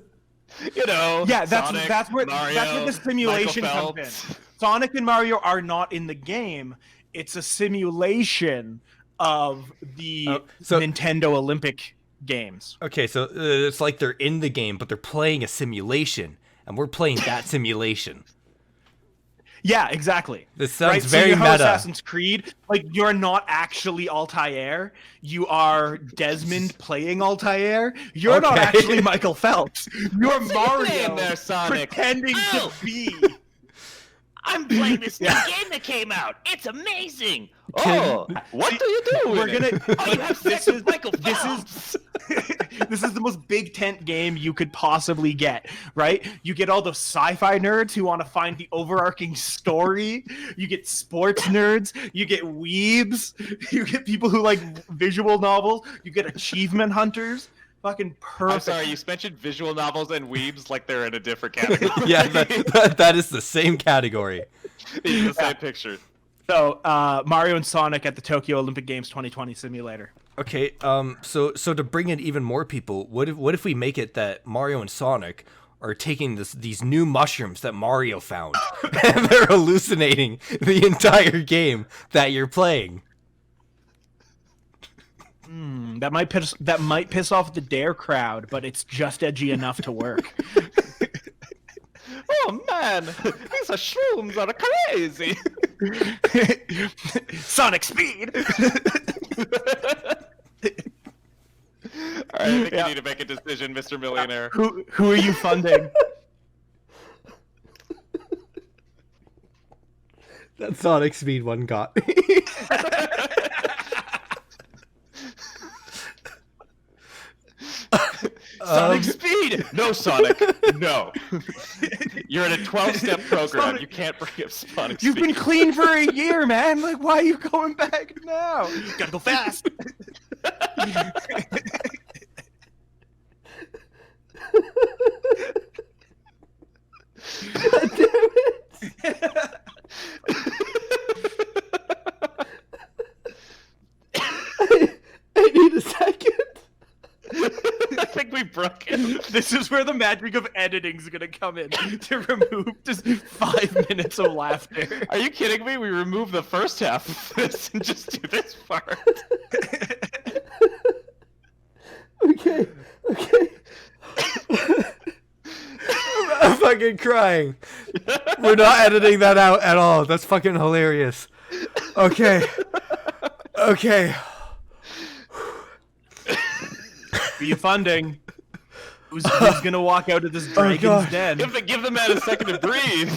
You know. Yeah, Sonic, that's where Mario, the simulation Michael comes in. Phelps. Sonic and Mario are not in the game. It's a simulation of the so- Nintendo Olympic games. Okay, so it's like they're in the game, but they're playing a simulation, and we're playing that simulation. Yeah, exactly. This sounds Right? very so you know how meta. Assassin's Creed, like you're not actually Altair. You are Desmond playing Altair. You're not Okay. actually Michael Phelps. You're name Mario there, Sonic. pretending Oh. to be. I'm playing this new Yeah. game that came out. It's amazing. Oh, what do you do? We're in it? gonna. Oh, you have sex with Michael Phelps. This is the most big tent game you could possibly get, right? You get all those sci-fi nerds who want to find the overarching story. You get sports nerds. You get weebs. You get people who like visual novels. You get achievement hunters. Fucking perfect. I'm sorry, you mentioned visual novels and weebs like they're in a different category. Yeah, that is the same category. It's the same picture. So, Mario and Sonic at the Tokyo Olympic Games 2020 simulator. Okay, so to bring in even more people, what if we make it that Mario and Sonic are taking these new mushrooms that Mario found, and they're hallucinating the entire game that you're playing? That might piss off the Dare crowd, but it's just edgy enough to work. Oh man, these shrooms are crazy. Sonic speed. All right, I think you need to make a decision, Mr. Millionaire. Who are you funding? That Sonic Speed one got me. Sonic speed. No, Sonic. No. You're in a 12-step program. Sonic- You can't bring up Sonic You've Speed. been clean for a year, man. Like, why are you going back now? Gotta go fast. I need a second. I think we broke it. This is where the magic of editing's gonna come in to remove just 5 minutes of laughter. Are you kidding me? We removed the first half of this and just do this part. Okay. I'm fucking crying. We're not editing that out at all. That's fucking hilarious. Okay. Who you funding? Who's gonna walk out of this dragon's God. den? Give the man a second to breathe.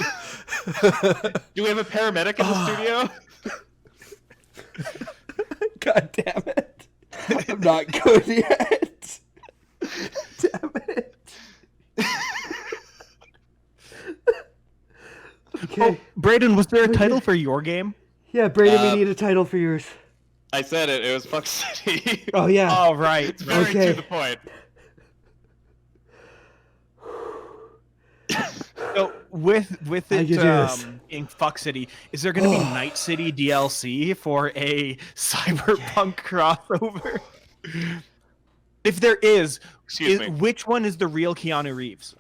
Do we have a paramedic in the studio? God damn it. I'm not good yet. Damn it. Okay. Brayden, was there a title for your game? Yeah, Brayden, we need a title for yours. I said it. It was Fuck City. Oh, yeah. Oh, right. It's very Okay. to the point. So with I it can do this. in Fuck City, is there going to be Night City DLC for a cyberpunk crossover? If there is, Excuse me. which one is the real Keanu Reeves?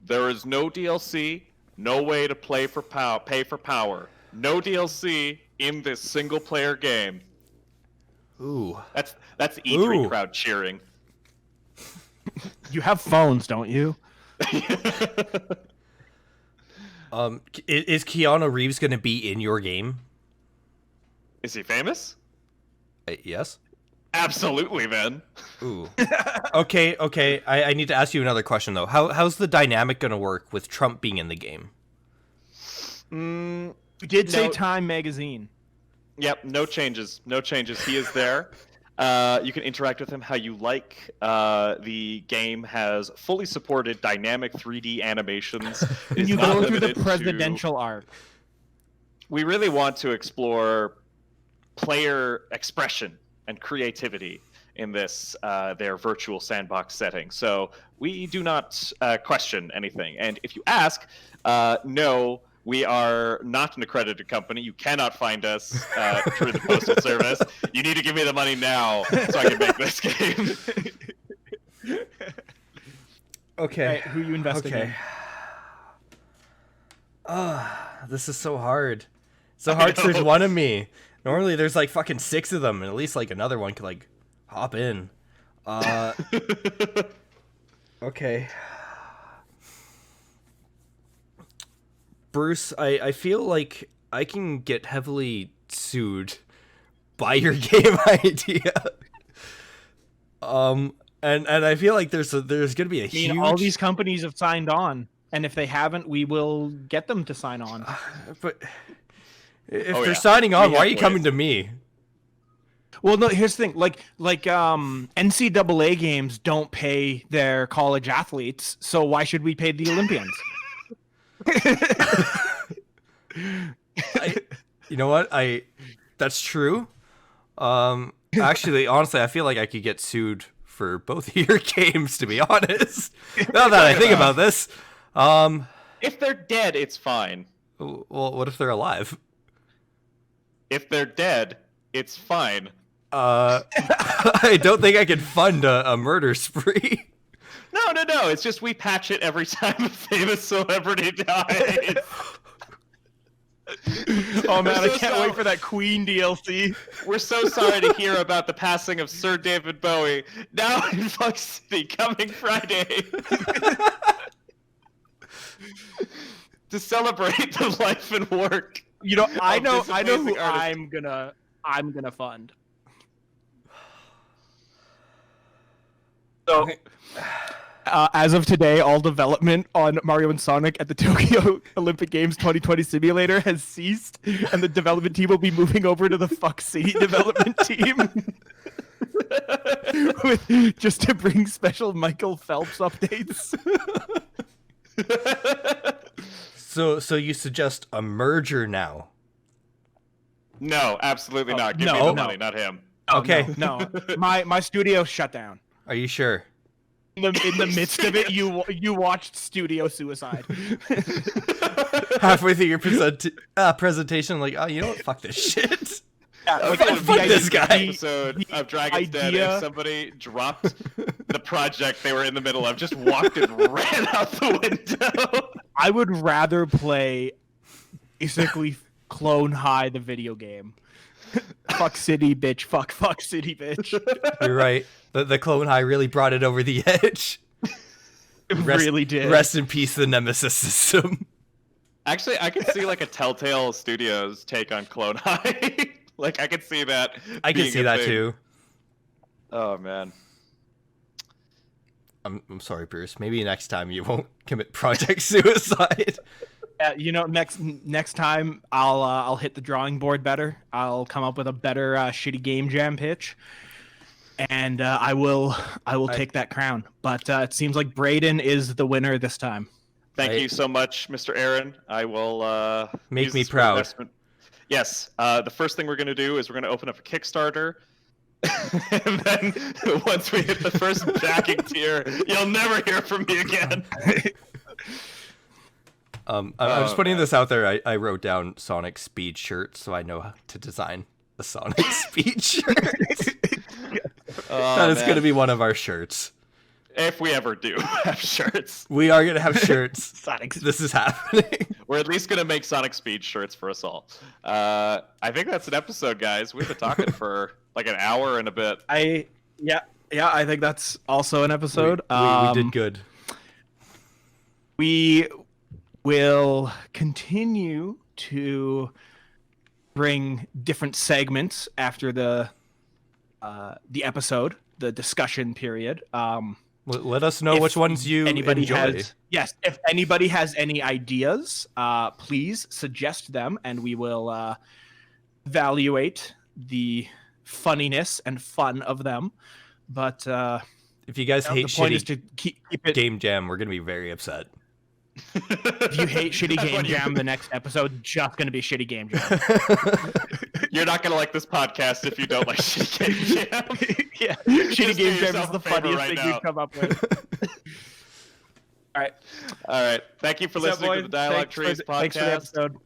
There is no DLC, no way to pay for power. No DLC in this single-player game. Ooh. That's E3 Ooh. crowd cheering. You have phones, don't you? Is Keanu Reeves going to be in your game? Is he famous? Yes. Absolutely, man. Ooh. Okay. I need to ask you another question though. How's the dynamic going to work with Trump being in the game? We did say No. Time magazine. Yep, no changes. No changes. He is there. You can interact with him how you like. The game has fully supported dynamic 3D animations. It is You not go through the limited to- presidential arc. We really want to explore player expression and creativity in this their virtual sandbox setting. So we do not question anything. And if you ask, no, we are not an accredited company. You cannot find us through the postal service. You need to give me the money now so I can make this game. Okay. Hey, who you investing in? This is so hard. So hard to choose one of me. Normally there's like fucking 6 of them, and at least like another one could like hop in. Okay. Bruce, I feel like I can get heavily sued by your game idea. And I feel like there's gonna be a huge. All these companies have signed on, and if they haven't, we will get them to sign on. But if they're signing on, why are you coming to me? Well, no. Here's the thing: like NCAA games don't pay their college athletes, so why should we pay the Olympians? You know what? That's true. Actually, honestly, I feel like I could get sued for both of your games, to be honest. Now that I think about this. If they're dead, it's fine. Well, what if they're alive? If they're dead, it's fine. I don't think I can fund a murder spree. No. It's just we patch it every time a famous celebrity dies. Oh man, We're I can't wait for that Queen DLC. We're so sorry to hear about the passing of Sir David Bowie. Now in Fox City, coming Friday. To celebrate the life and work. You know, I Of know this who amazing artist. I'm gonna fund. So, as of today, all development on Mario and Sonic at the Tokyo Olympic Games 2020 simulator has ceased, and the development team will be moving over to the Fuck City development team. Just to bring special Michael Phelps updates. So you suggest a merger now? No, absolutely not. Give me no. the money, not him. Okay. No. My studio shut down. Are you sure? In the midst of it, you watched Studio Suicide. Halfway through your presentation, like, oh, you know what? Fuck this shit. Yeah, Fuck this guy. Episode of Dragon's Den, if somebody dropped the project they were in the middle of, just walked and ran out the window. I would rather play basically Clone High, the video game. Fuck City, bitch. Fuck City, bitch. You're right. The Clone High really brought it over the edge. It really did. Rest in peace, the Nemesis system. Actually, I could see like a Telltale Studios take on Clone High. Like, I could see that. I can being see a that thing. too. Oh man. I'm sorry, Bruce. Maybe next time you won't commit project suicide. You know, next time I'll hit the drawing board better. I'll come up with a better shitty game jam pitch, and I will take that crown. But it seems like Brayden is the winner this time. Thank you so much, Mr. Aaron. I will Make use me this for proud. investment. Yes. The first thing we're going to do is we're going to open up a Kickstarter. And then once we hit the first backing tier, you'll never hear from me again. I'm just putting this out there. I wrote down Sonic Speed shirt, so I know how to design a Sonic Speed shirt. That is going to be one of our shirts. If we ever do have shirts. We are going to have shirts. Sonic. This is happening. We're at least going to make Sonic Speed shirts for us all. I think that's an episode, guys. We've been talking for like an hour and a bit. Yeah, I think that's also an episode. We did good. We will continue to bring different segments after the episode, the discussion period. Let us know which ones you enjoy. If anybody has any ideas, please suggest them, and we will evaluate the funniness and fun of them. But If you guys hate the point is shitty to keep it. Game Jam, we're gonna be very upset. If you hate shitty That's Game what you- Jam, the next episode just gonna be shitty Game Jam. You're not gonna like this podcast if you don't like shitty Game Jam. Yeah, Just shitty do Game Jam yourself is the a favor funniest right thing now. we've come up with. All right, All right. Thank you for What's up, listening to boys? the Dialog Thanks Trees Thanks for the podcast. episode.